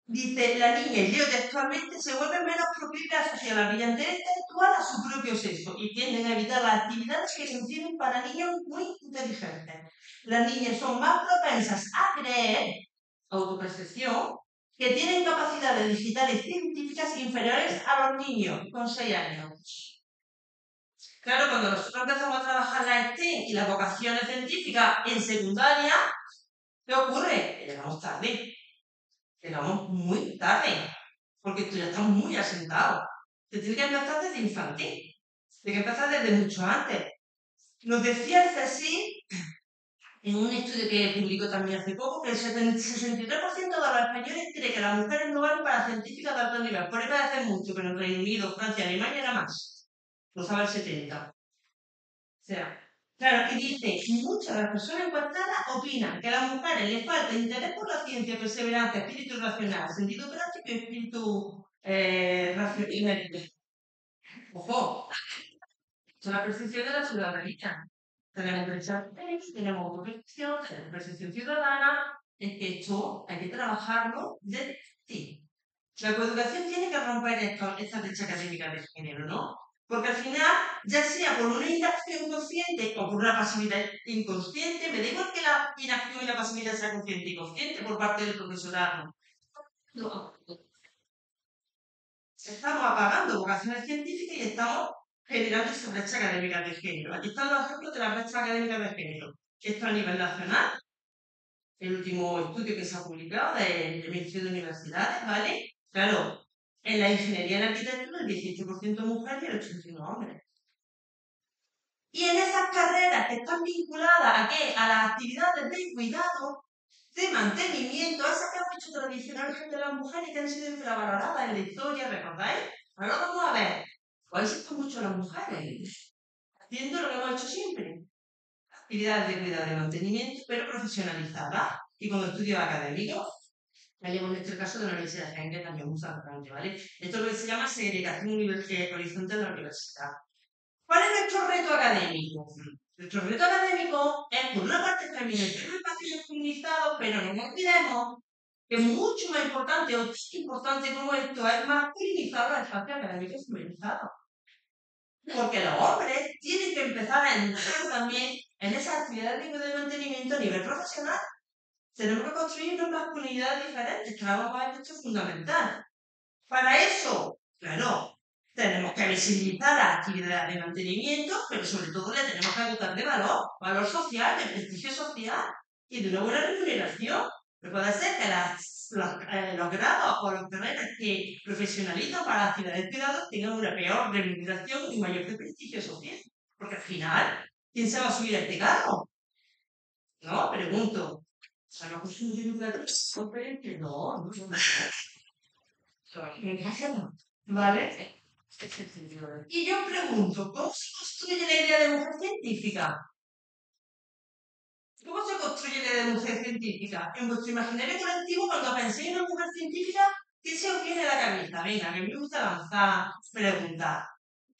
Dice, la niña, y leo textualmente, se vuelven menos proclives a asociar la brillantez intelectual a su propio sexo y tienden a evitar las actividades que se hicieron para niños muy inteligentes. Las niñas son más propensas a creer, autopercepción, que tienen capacidades digitales científicas inferiores a los niños con 6 años. Claro, cuando nosotros empezamos a trabajar la STEM y las vocaciones científicas en secundaria, ¿qué ocurre? Que llegamos tarde. Llegamos muy tarde, porque tú ya estás muy asentado. Te tienes que empezar desde infantil, tienes que empezar desde mucho antes. Nos decía el CSIC, en un estudio que publicó también hace poco, que el 63% de los españoles cree que las mujeres no valen para científicas de alto nivel. Por eso parece mucho, pero en Reino Unido, Francia, Alemania era más. Lo sabe el 70%. O sea, claro, y dice, muchas de las personas encuestadas opinan que a las mujeres les falta interés por la ciencia, perseverancia, espíritu racional, sentido práctico y espíritu racional. Ojo, esto es la percepción de la ciudadanía. Tenemos percepción, tenemos autopercepción, tenemos percepción ciudadana. Es que esto hay que trabajarlo desde ti. La coeducación tiene que romper esta brecha académica de género, ¿no? Porque al final, ya sea por una inacción consciente o por una pasividad inconsciente, me da igual que la inacción y la pasividad sea consciente y consciente por parte del profesorado. No. Estamos apagando vocaciones científicas y estamos generando esa brecha académica de género. Aquí están los ejemplos de la brecha académica de género. Esto a nivel nacional, el último estudio que se ha publicado del Ministerio de Universidades, ¿vale? Claro, en la ingeniería y la arquitectura el 18% mujeres y el 81% hombres. Y en esas carreras que están vinculadas ¿a qué? A las actividades de cuidado, de mantenimiento, esas que han hecho tradicionalmente las mujeres y que han sido infravaloradas en la historia, ¿recordáis? Ahora vamos a ver, ¿cuáles son mucho las mujeres? Haciendo lo que hemos hecho siempre. Actividades de cuidado y de mantenimiento, pero profesionalizadas y con estudios académicos. Hablemos en este caso de la Universidad de Jaén, que también muy importante, ¿vale? Esto es lo que se llama segregación horizontal de la universidad. ¿Cuál es nuestro reto académico? Nuestro reto académico es, por una parte, terminar el espacios feminizados, pero no nos olvidemos que mucho más importante o tan importante como esto es masculinizar los espacios académicos feminizados. Porque los hombres tienen que empezar a entrar también en esas actividades de mantenimiento a nivel profesional. Tenemos que construir unas masculinidades diferentes, que vamos a ver esto es fundamental. Para eso, claro, tenemos que visibilizar las actividades de mantenimiento, pero sobre todo le tenemos que dotar de valor social, de prestigio social y de una buena remuneración. No puede ser que los grados o las carreras que profesionalizan para las actividades de cuidado tengan una peor remuneración y mayor prestigio social. Porque al final, ¿quién se va a subir a este cargo? No, pregunto. A lo mejor soy un conferencia. No, no. ¿Vale? Y yo pregunto, ¿cómo se construye la idea de mujer científica? ¿Cómo se construye la idea de mujer científica? En vuestro imaginario colectivo, cuando penséis en una mujer científica, ¿qué se os viene a la cabeza? Venga, que me gusta lanzar preguntas.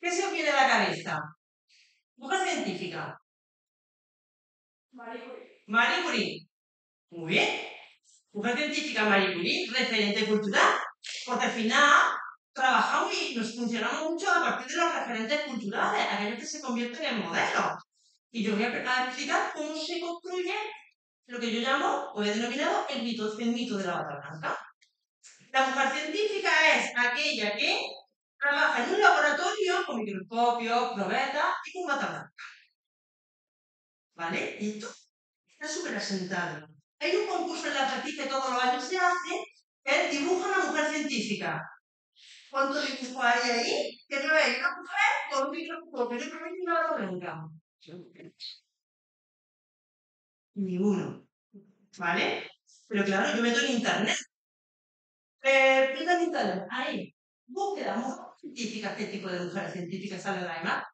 ¿Qué se os viene a la cabeza? Mujer científica. Marie Curie. Muy bien. Mujer científica Marie Curie, referente cultural. Porque al final trabajamos y nos funcionamos mucho a partir de los referentes culturales, aquellos que se convierten en modelos. Y yo voy a explicar cómo se construye lo que yo llamo, o he denominado, el mito de la bata blanca. La mujer científica es aquella que trabaja en un laboratorio con microscopios, probetas y con bata blanca. ¿Vale? Esto está súper asentado. Hay un concurso en la FACI que todos los años se hace, que es dibuja a una mujer científica. ¿Cuántos dibujos hay ahí? Que no hay una mujer con un microscopio y una bata blanca. Ninguno. ¿Vale? Pero claro, yo meto en internet. Meto en internet. Ahí. Búsqueda, mujer científica. ¿Qué tipo de mujer científica sale de la imagen?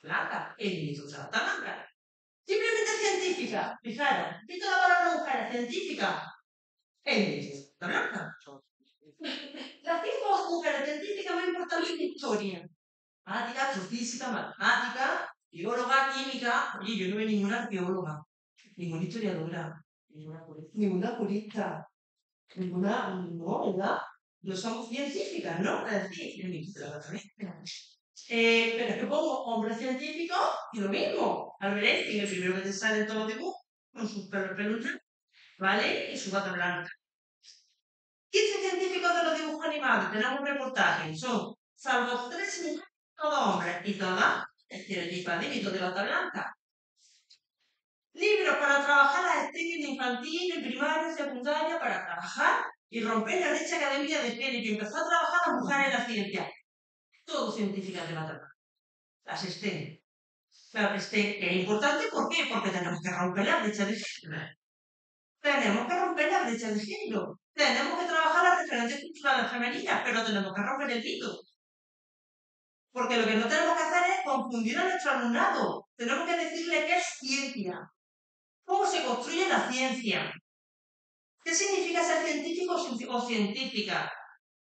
Blanca. El mito de la bata blanca. Simplemente científica. Fijaros, visto la palabra mujer científica. El mito de la bata blanca. Las cinco mujeres científicas más importantes en la historia. Matemática, astrofísica, matemática, bióloga, química. Oye, yo no veo ninguna bióloga, ninguna historiadora, ninguna jurista, ninguna, no, ¿verdad? No somos científicas, ¿no? Es decir, el ministro de la Bataña. Pero es que pongo hombre científico y lo mismo. Albert Einstein, el primero que te sale en todos los dibujos, con sus pelos peluches, ¿vale? Y su bata blanca. 15 científicos de los dibujos animados, tenemos un reportaje, son, salvo 3 mujeres, todos hombres y todas estereotipas de mito de bata blanca. Libros para trabajar las estéticas infantil, en primaria, en secundaria, para trabajar y romper la brecha académica de género y empezar a trabajar las mujeres en la ciencia. Todo científicas de bata blanca. Las STEM. Claro, STEM es importante, ¿por qué? Porque tenemos que romper la brecha de género. Tenemos que romper la brecha de género. Tenemos que trabajar las referencias culturales femeninas, pero tenemos que romper el mito. Porque lo que no tenemos que hacer es confundir a nuestro alumnado. Tenemos que decirle qué es ciencia. ¿Cómo se construye la ciencia? ¿Qué significa ser científico o científica?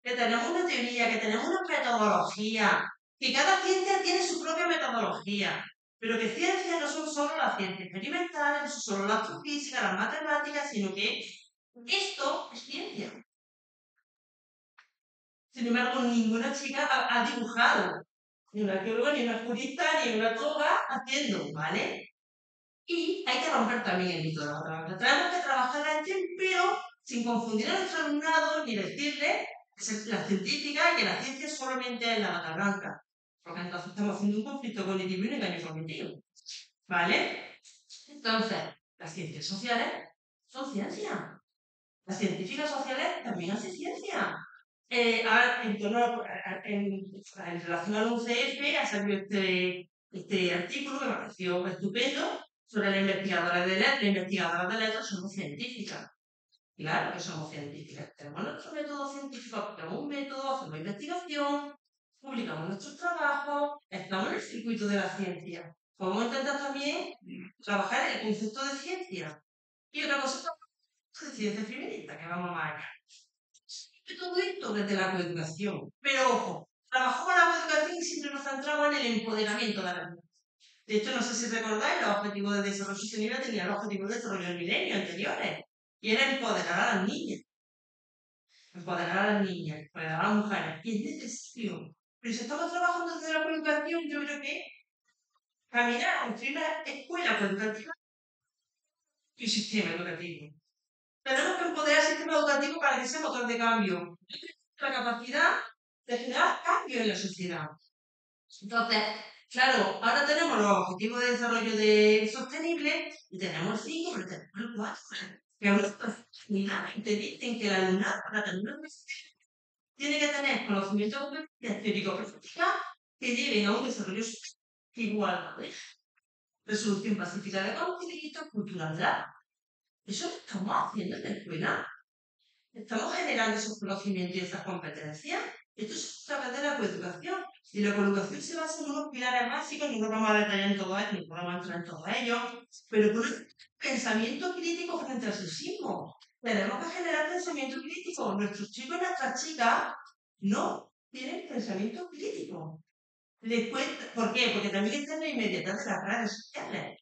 Que tenemos una teoría, que tenemos una metodología, que cada ciencia tiene su propia metodología, pero que ciencias no son solo la ciencia experimental, no son solo la astrofísica, las matemáticas, sino que esto es ciencia. Sin embargo, ninguna chica ha dibujado, ni una arqueóloga, ni una jurista, ni una toga haciendo, ¿vale? Y hay que romper también el mito de la bata. Tenemos que trabajar la STEM, pero sin confundir a nuestro alumnado ni decirle que es la científica y que la ciencia solamente es la bata blanca. Porque entonces estamos haciendo un conflicto cognitivo y un engaño cognitivo. ¿Vale? Entonces, las ciencias sociales son ciencia. Las científicas sociales también hacen ciencia. Ahora, en relación al UCF, ha salido este artículo que me pareció estupendo sobre la investigadora de letras. La investigadora de letras somos científicas. Claro que somos científicas. Tenemos nuestro método científico, tenemos un método, hacemos investigación, publicamos nuestros trabajos, estamos en el circuito de la ciencia. Podemos intentar también trabajar el concepto de ciencia. Y otra cosa es de ciencia feminista, que vamos más allá. Y todo esto desde la coeducación. Pero ojo, trabajamos con la coeducación y siempre nos centramos en el empoderamiento de la mujer. De hecho, no sé si recordáis, los objetivos de desarrollo sostenible tenían los objetivos de desarrollo del milenio anteriores. Y era empoderar a las niñas. Empoderar a las niñas, empoderar a las mujeres. Y es necesario. Pero si estamos trabajando desde la coeducación, yo creo que caminar a construir una escuela coeducativa y un sistema educativo. Tenemos que empoderar el sistema educativo para que sea motor de cambio. La capacidad de generar cambio en la sociedad. Entonces, claro, ahora tenemos los objetivos de desarrollo sostenible y tenemos 5, pero tenemos el 4. Que aún te dicen que el alumnado para tener una universidad tiene que tener conocimientos teórico-práctica que lleven a un desarrollo igual, resolución pacífica de conflictos, culturalidad. Eso lo estamos haciendo en la escuela. Estamos generando esos conocimientos y esas competencias. Esto es a través de la coeducación. Y la coeducación se basa en unos pilares básicos, no nos vamos a detallar en todo ello, ni vamos a entrar en todos ellos, pero con un pensamiento crítico frente al sexismo. Tenemos que generar pensamiento crítico. Nuestros chicos y nuestras chicas no tienen pensamiento crítico. ¿Por qué? Porque también está en la inmediatez de las redes sociales.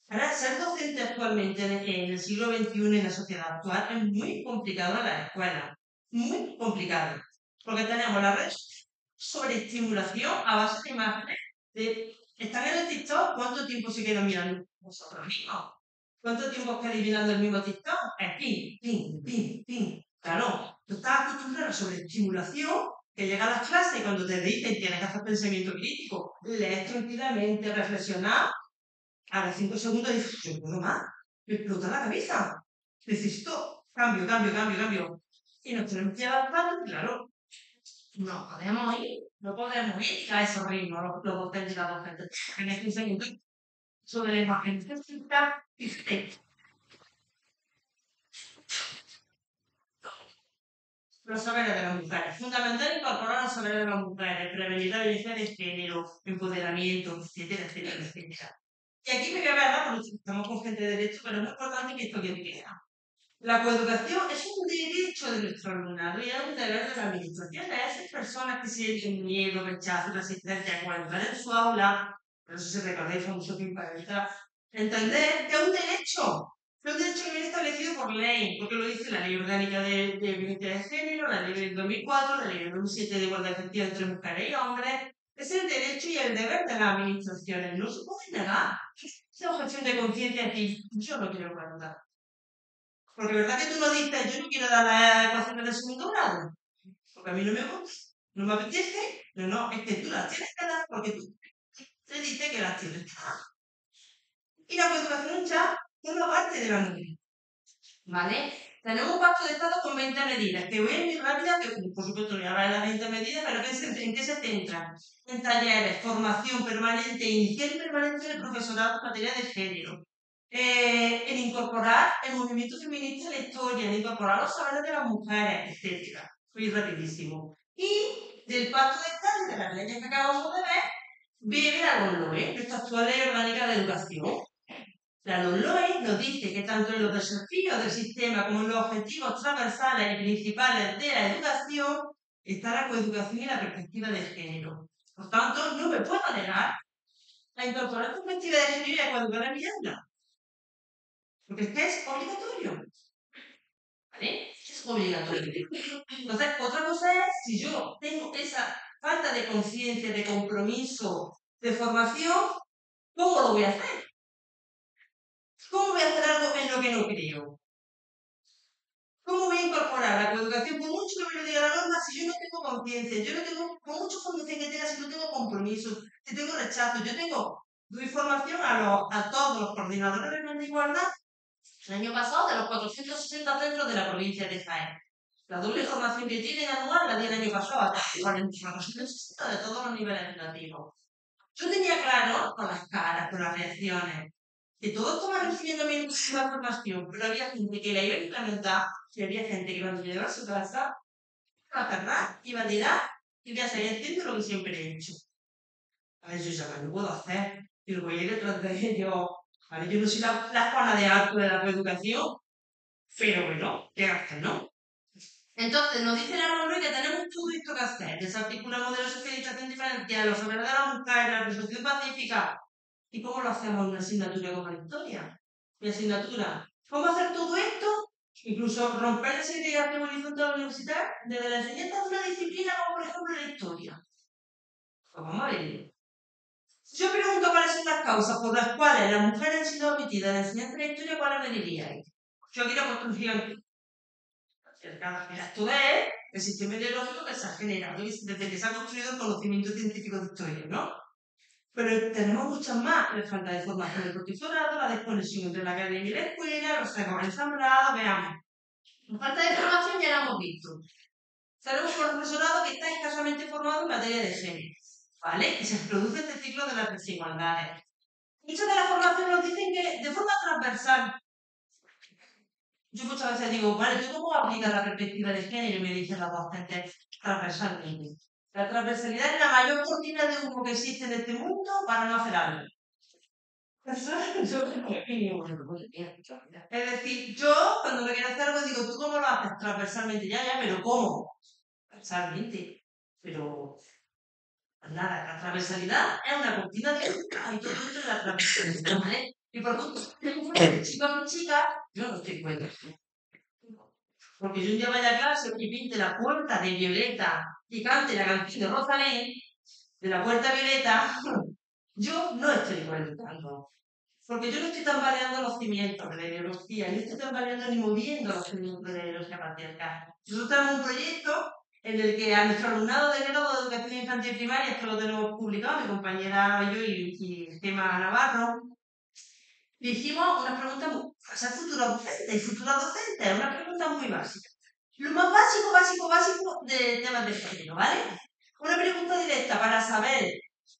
Ahora, ser docente actualmente en el siglo XXI en la sociedad actual es muy complicado en las escuelas. Muy complicado. Porque tenemos las redes sobre estimulación a base de imágenes. Están en el TikTok, ¿cuánto tiempo se quedan mirando vosotros mismos? ¿Cuánto tiempo estás adivinando el mismo TikTok? Es pin, pin, pin, pin. Claro, tú estás acostumbrado a la sobreestimulación que llega a las clases y cuando te dicen tienes que hacer pensamiento crítico, lees tranquilamente, reflexionar, a los 5 segundos dices, yo no puedo más, me explota la cabeza. Necesito cambio, cambio, cambio, cambio. Y nos tenemos que adaptar, claro, no podemos ir a esos ritmos, los docentes y las docentes. En este segundo, sobre la imagen necesita los saberes de las mujeres. Fundamental incorporar los saberes de las mujeres, prevenir la violencia de género, empoderamiento, etcétera, etcétera, etcétera. Y aquí me voy a hablar, porque estamos con gente de derecho, pero es muy importante que esto quede claro. La coeducación es un derecho de nuestro alumnado y es un deber de la administración. A esas personas que sienten miedo, rechazo, resistencia a coeducar en su aula, por eso se recordáis famoso tiempo de vista, entender que es un derecho. Es un derecho que viene establecido por ley, porque lo dice la Ley Orgánica de Violencia de Género, la Ley del 2004, la Ley del 2007 de Igualdad Efectiva entre mujeres y hombres. Es el derecho y el deber de las administraciones. No se puede negar. Esa objeción de conciencia es decir, yo no quiero coeducar. Porque verdad que tú no dices, yo no quiero dar las ecuaciones de segundo grado, porque a mí no me gusta, no me apetece. No, no, es que tú las tienes que dar porque tú te dices que las tienes que dar. Y la coeducación ya forma parte de la norma. ¿Vale? Tenemos un pacto de Estado con 20 medidas, que voy a ir muy rápida, que por supuesto voy a hablar de las 20 medidas, pero ¿en qué se centran? En talleres, formación permanente, inicial y permanente del profesorado en materia de género. En incorporar el movimiento feminista en la historia, en incorporar los saberes de las mujeres, etc. Fui rapidísimo. Y del pacto de Estado y de las leyes que acabamos de ver, viene la LOMLOE, nuestra actual ley orgánica de educación. La LOMLOE nos dice que tanto en los desafíos del sistema como en los objetivos transversales y principales de la educación está la coeducación y la perspectiva de género. Por tanto, no me puedo negar a incorporar perspectiva de género y a coeducar en mi aula. Porque es que es obligatorio. ¿Vale? Es obligatorio. Entonces, otra cosa es si yo tengo esa falta de conciencia, de compromiso, de formación, ¿cómo lo voy a hacer? ¿Cómo voy a hacer algo en lo que no creo? ¿Cómo voy a incorporar la coeducación? Por mucho que me lo diga la norma, si yo no tengo conciencia, yo no tengo, por mucho formación que tenga, si no tengo compromiso, si tengo rechazo, doy formación a todos los coordinadores de la igualdad el año pasado de los 460 centros de la provincia de Jaén. La doble formación que tienen anual la di el año pasado a 460 de todos los niveles educativos. Yo tenía claro, con las caras, con las reacciones, que todos estaban recibiendo misma formación, pero había gente que la iba a implementar y había gente que cuando llegaba a su casa iba a cerrar, iba a tirar y iba a seguir haciendo lo que siempre he hecho. A ver, yo ya no puedo hacer, pero voy a ir detrás de ellos. Vale, yo no soy la Juana de Arco de la coeducación, pero bueno, ¿qué hacer, no? Entonces, nos dice la norma que tenemos todo esto que hacer. Desarticulamos de la socialización diferencial, los saberes de la mujer, la resolución pacífica. ¿Y cómo lo hacemos en una asignatura como la historia? Mi asignatura. ¿Cómo hacer todo esto? Incluso romper la segregación horizontal universitaria desde la enseñanza de una disciplina como por ejemplo la historia. Pues vamos a ver. Yo pregunto cuáles son las causas por las cuales las mujeres han sido omitidas en la enseñanza de la historia, ¿cuáles me diríais? Yo aquí la construcción. Esto es el sistema ideológico que se ha generado desde que se ha construido el conocimiento científico de historia, ¿no? Pero tenemos muchas más. La falta de formación del profesorado, la desconexión entre la academia y la escuela, los errores ensamblados, veamos. La falta de formación ya la hemos visto. Tenemos un profesorado que está escasamente formado en materia de género, ¿vale? Y se produce este ciclo de las desigualdades. Muchas de la formación nos dicen que de forma transversal. Yo muchas veces digo, vale, ¿tú cómo aplicas la perspectiva de género? Y me dicen las docentes transversalmente. La transversalidad es la mayor cortina de humo que existe en este mundo para no hacer algo. Es decir, yo cuando me quiero hacer algo digo, ¿tú cómo lo haces? Transversalmente, ya, pero ¿cómo? Transversalmente. Pero nada, la transversalidad es una cortina de humo y todo esto es la transversalidad, ¿vale? Y por tanto, chicos y chicas, yo no estoy cuenta. Porque yo un día vaya a clase y pinte la puerta de Violeta y cante la canción de Rosalén, de la puerta Violeta, yo no estoy coeducando. Porque yo no estoy tambaleando los cimientos de la ideología, no estoy tambaleando ni moviendo los cimientos de la ideología patriarcal. Nosotros tenemos un proyecto en el que a nuestro alumnado de grado de educación infantil y primaria, esto lo tenemos publicado, mi compañera yo y Gemma Navarro, le hicimos una pregunta, o sea, futura docente, una pregunta muy básica. Lo más básico de temas de género, ¿vale? Una pregunta directa para saber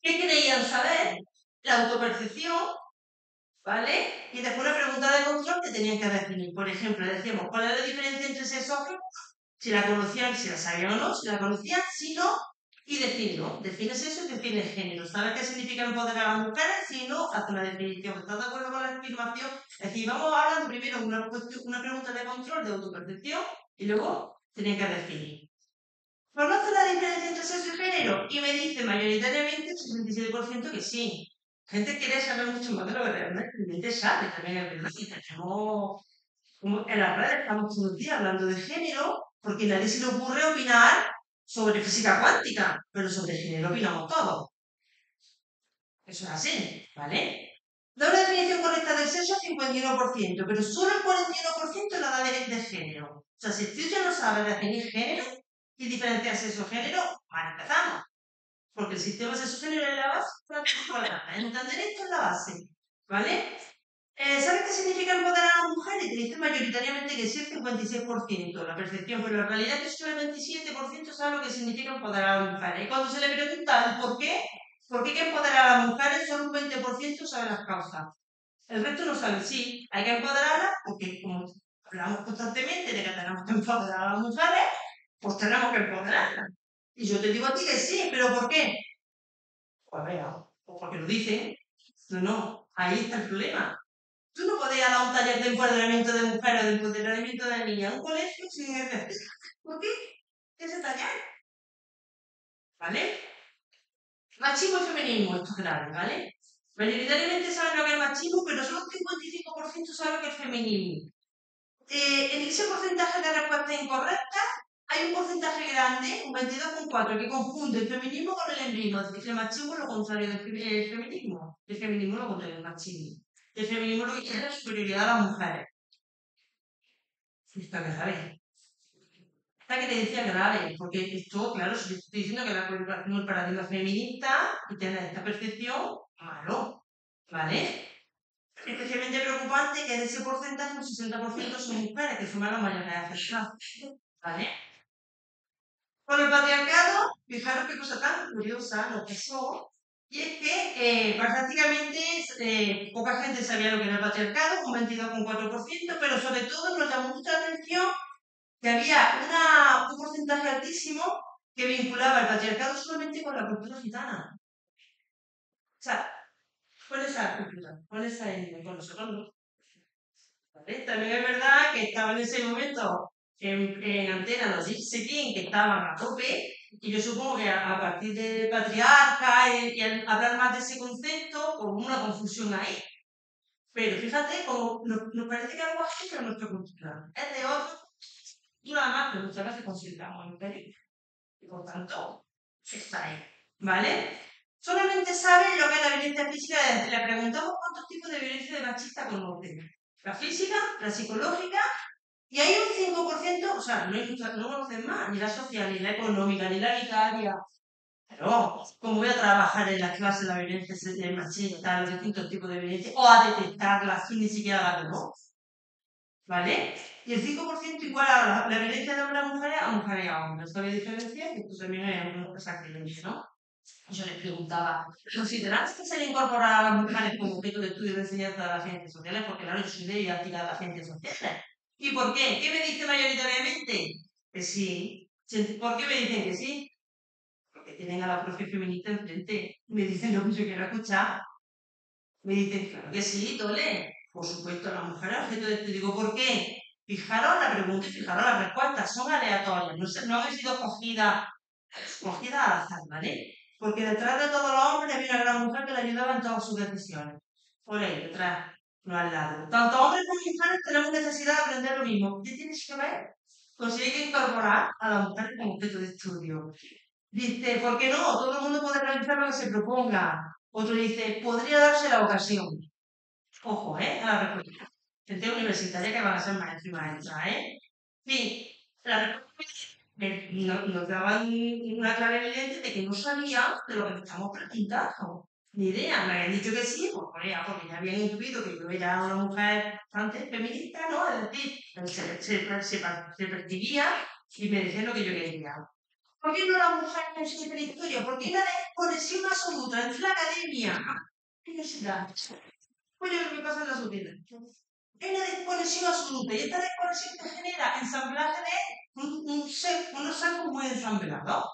qué creían saber, la autopercepción, ¿vale? Y después una pregunta de control que tenían que definir. Por ejemplo, decíamos, ¿cuál es la diferencia entre sexo y género? Si la conocían, si la sabían o no, si la conocían, si no, y decirlo. Defines eso y defines género. ¿Sabes qué significa empoderar a las mujeres? Si no, haz una definición. ¿Estás de acuerdo con la afirmación? Es decir, vamos hablando primero una pregunta de control, de autopercepción, y luego tienen que definir. ¿Conoce la diferencia entre sexo y género? Y me dice mayoritariamente el 67% que sí. Gente quiere saber mucho más de lo que realmente sabe, también es verdad. Y tenemos, en las redes estamos todo el día hablando de género, porque a nadie se le ocurre opinar sobre física cuántica, pero sobre género opinamos todos. Eso es así, ¿vale? Da una definición correcta del sexo 51%, pero solo el 41% la da de género. O sea, si tú ya no sabes definir género y diferenciar sexo-género, mal empezamos. Porque el sistema sexo-género es la base para entender esto es la base, ¿vale? ¿Sabes qué significa empoderar a la mujer? Y te dice mayoritariamente que sí, el 56%, la percepción, pero la realidad es que solo el 27% sabe lo que significa empoderar a la mujer. Y cuando se le pregunta el por qué hay que empoderar a las mujeres, solo un 20% sabe las causas. El resto no sabe, sí, hay que empoderarlas porque como hablamos constantemente de que tenemos que empoderar a las mujeres, pues tenemos que empoderarlas. Y yo te digo a ti que sí, pero ¿por qué? Pues vea, pues porque lo dicen. No, ahí está el problema. Tú no podías dar un taller de empoderamiento de mujeres o de empoderamiento de niñas a un colegio sin ejercer. ¿Por qué? Ese taller. ¿Vale? Machismo y feminismo, esto es grave, ¿vale? Mayoritariamente saben lo que es machismo, pero solo un 55% sabe lo que es feminismo. En ese porcentaje de respuestas incorrectas hay un porcentaje grande, un 22,4, que confunde el feminismo con el embrismo. Es decir, el machismo es lo contrario del feminismo. El feminismo es lo contrario del machismo. El feminismo lo que quiere es la superioridad de las mujeres. Esto que sabéis. Esta creencia grave, porque esto, claro, si yo estoy diciendo que la colocación del paradigma feminista y tener esta percepción, malo, ¿vale? Especialmente preocupante que de ese porcentaje un 60% son mujeres, que son la mayoría afectadas, ¿vale? Con el patriarcado, fijaros qué cosa tan curiosa nos pasó, y es que prácticamente poca gente sabía lo que era el patriarcado, un 22,4%, pero sobre todo nos llamó mucha atención que había un porcentaje altísimo que vinculaba el patriarcado solamente con la cultura gitana. O sea, con esa cultura, con esa etnia, con nosotros no. ¿Vale? También es verdad que estaba en ese momento en antena los Gypsy King, que estaban a tope, y yo supongo que a partir de patriarca y al hablar más de ese concepto, hubo una confusión ahí. Pero fíjate, como nos parece que algo así, pero nuestra cultura es de otra cultura más que muchas veces consideramos imperio. Y por tanto, está ahí. ¿Vale? Solamente sabe lo que es la violencia física. Le preguntamos cuántos tipos de violencia de machista conocen. La física, la psicológica, y hay un 5%, o sea, no conocen más, ni la social, ni la económica, ni la vicaria. Pero, ¿cómo voy a trabajar en la clase la violencia machista, los distintos tipos de violencia, o a detectarla sin ni siquiera darlo? ¿Vale? Y el 5% igual a la violencia de hombres a mujeres y a hombres. ¿Sabéis diferencia? Que esto también es una cosa que ¿no? Yo les preguntaba, ¿consideráis que se le incorporar a las mujeres como objeto de estudio de enseñanza de las ciencias sociales? Porque claro, yo soy de didáctica de las ciencias sociales. ¿Y por qué? ¿Qué me dice mayoritariamente? Que sí. ¿Por qué me dicen que sí? Porque tienen a la profe feminista enfrente. Me dicen lo que yo quiero escuchar. Me dicen, claro que sí, Tole. Por supuesto, la mujer es objeto de estudio. Digo, ¿por qué? Fijaros la pregunta y fijaros las respuestas. Son aleatorias. No han sido cogidas al azar, ¿vale? Porque detrás de todos los hombres había una gran mujer que le ayudaba en todas sus decisiones. Por ahí, detrás, no al lado. Tanto hombres como mujeres tenemos necesidad de aprender lo mismo. ¿Qué tienes que ver? Pues hay que incorporar a la mujer como objeto de estudio. Dice, ¿por qué no? Todo el mundo puede realizar lo que se proponga. Otro dice, podría darse la ocasión. Ojo, a la República. Gente universitaria que van a ser maestro y maestra, ¿eh? En fin, la República nos daban una clara evidencia de que no sabían de lo que estamos presentando. Ni idea, me habían dicho que sí, pues porque ya habían intuido que yo era una mujer bastante feminista, ¿no? Es decir, se percibía y me decían lo que yo quería. ¿Por qué no la mujer en el centro de la historia? Porque hay una desconexión absoluta entre la academia y la universidad. Pues yo lo que pasa en la sociedad. Hay una desconexión absoluta y esta desconexión te genera ensamblaje de unos sesgos muy ensamblados,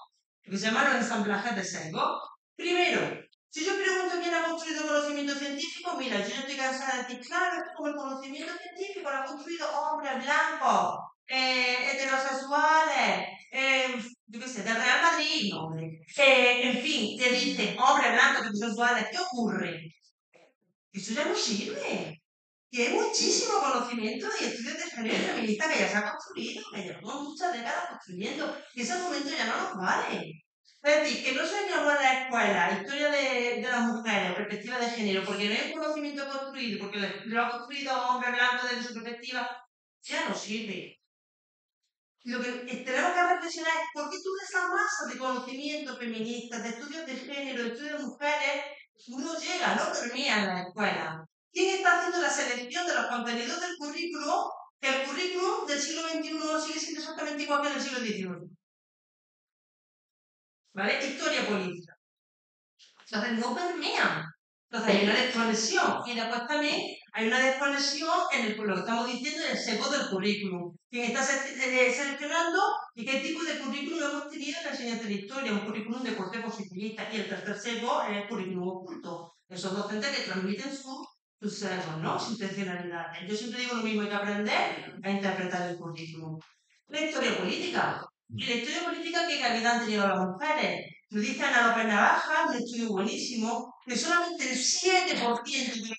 lo que se llaman los ensamblajes de sesgos. Primero, si yo pregunto quién ha construido conocimiento científico, mira, yo estoy cansada de decir, claro, es como el conocimiento científico lo han construido hombres blancos, heterosexuales, yo qué sé, del Real Madrid, no, hombre. En fin, te dicen hombres blancos, heterosexuales, ¿qué ocurre? Eso ya no sirve. Y hay muchísimo conocimiento y estudios de género feminista que ya se ha construido, que llevamos muchas décadas construyendo, y ese momento ya no nos vale. Es decir, que no se llama la escuela historia de las mujeres, perspectiva de género, porque no hay un conocimiento construido, porque lo ha construido hombre blanco desde su perspectiva, ya no sirve. Lo que tenemos que reflexionar es por qué toda esa masa de conocimiento feminista, de estudios de género, de estudios de mujeres, no llega, no permea en la escuela. ¿Quién está haciendo la selección de los contenidos del currículo? Que el currículum del siglo XXI sigue siendo exactamente igual que en el siglo XIX. ¿Vale? Historia política. Entonces no permean. Entonces hay una desconexión. Y después también hay una desconexión en lo que estamos diciendo en el sesgo del currículum. ¿Quién está seleccionando y qué tipo de currículum hemos tenido en la enseñanza de historia? Un currículum de corte positivista. Y el tercer sesgo es el currículum oculto. Esos docentes que transmiten sus sesgos, ¿no? Su intencionalidad. Yo siempre digo lo mismo, hay que aprender a interpretar el currículum. La historia política. ¿Y la historia política qué calidad han tenido las mujeres? Lo dice Ana López Navaja, un estudio buenísimo, que solamente el 7% de los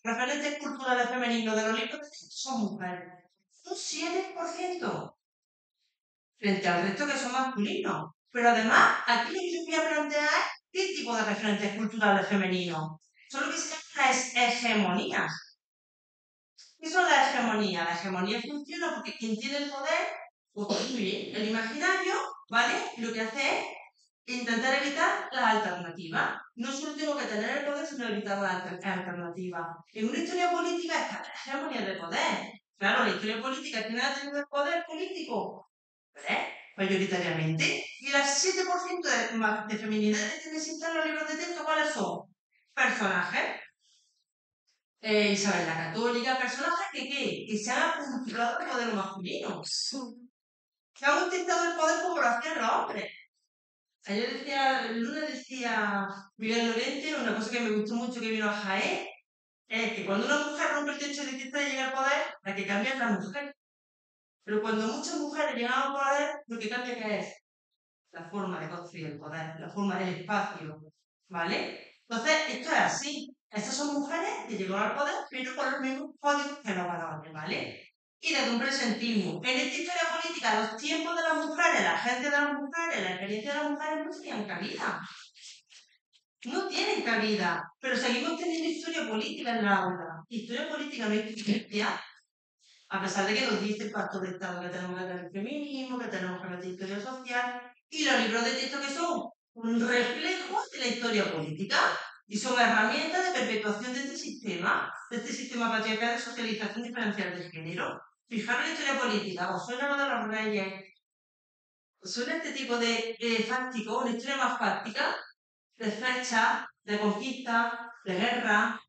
referentes culturales femeninos de los libros de texto son mujeres. Un 7%. Frente al resto que son masculinos. Pero además, aquí lo que yo voy a plantear es qué tipo de referentes culturales femeninos. Son lo que se llaman las hegemonías. ¿Qué son las hegemonías? La hegemonía funciona porque quien tiene el poder construye el imaginario, ¿vale? Y lo que hace es intentar evitar las alternativas. No solo tengo que tener el poder, sino evitar las alternativas. En una historia política está la hegemonía de poder. Claro, la historia política tiene ha tenido el poder político, ¿eh? Mayoritariamente. Y el 7% de feminidades que necesitan los libros de texto, ¿cuáles son? Personajes. Isabel la Católica, personajes que se han apuntalado al poder masculino. Que han ostentado el poder como lo hacían los hombres. Ayer decía, Luna decía, Miguel Lorente, una cosa que me gustó mucho que vino a Jaén, es que cuando una mujer rompe el techo de cristal y llega al poder, la que cambia es la mujer. Pero cuando muchas mujeres llegan al poder, lo que cambia ¿qué es? La forma de construir el poder, la forma del espacio, ¿vale? Entonces, esto es así. Estas son mujeres que llegaron al poder, pero con los mismos códigos que los varones, ¿vale? Y desde un presentismo. En esta historia política, los tiempos de las mujeres, la gente de las mujeres, la experiencia de las mujeres no tenían cabida. No tienen cabida, pero seguimos teniendo historia política en la aula. Historia política no hay justicia, a pesar de que nos dice el pacto de Estado que tenemos que hablar el feminismo, que tenemos que hablar de historia social, y los libros de texto que son un reflejo de la historia política y son herramientas de perpetuación de este sistema patriarcal de socialización diferencial de género. Fijaros en la historia política, ¿os suena lo de los reyes? ¿Os suena este tipo de fáctico, una historia más fáctica? De fecha, de conquista, de guerra.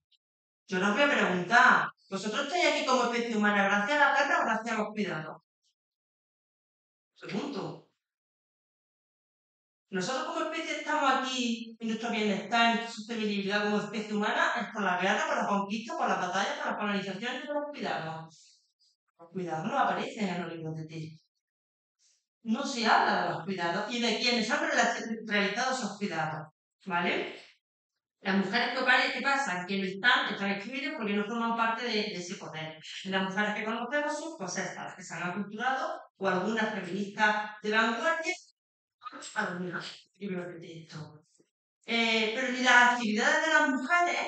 Yo no os voy a preguntar, ¿vosotros estáis aquí como especie humana gracias a la guerra o gracias a los cuidados? Pregunto. Nosotros como especie estamos aquí en nuestro bienestar, en nuestra sostenibilidad como especie humana, es por la guerra, por la conquista, por las batallas, por las colonizaciones y por los cuidados. Los cuidados no aparecen en los libros de texto. No se habla de los cuidados y de quienes han realizado esos cuidados. ¿Vale? Las mujeres ¿qué pasa? Que no están excluidas porque no forman parte de ese poder. Las mujeres que conocemos son pues estas, que se han aculturado o algunas feministas de vanguardia, algunas libros de texto. Pero ni las actividades de las mujeres,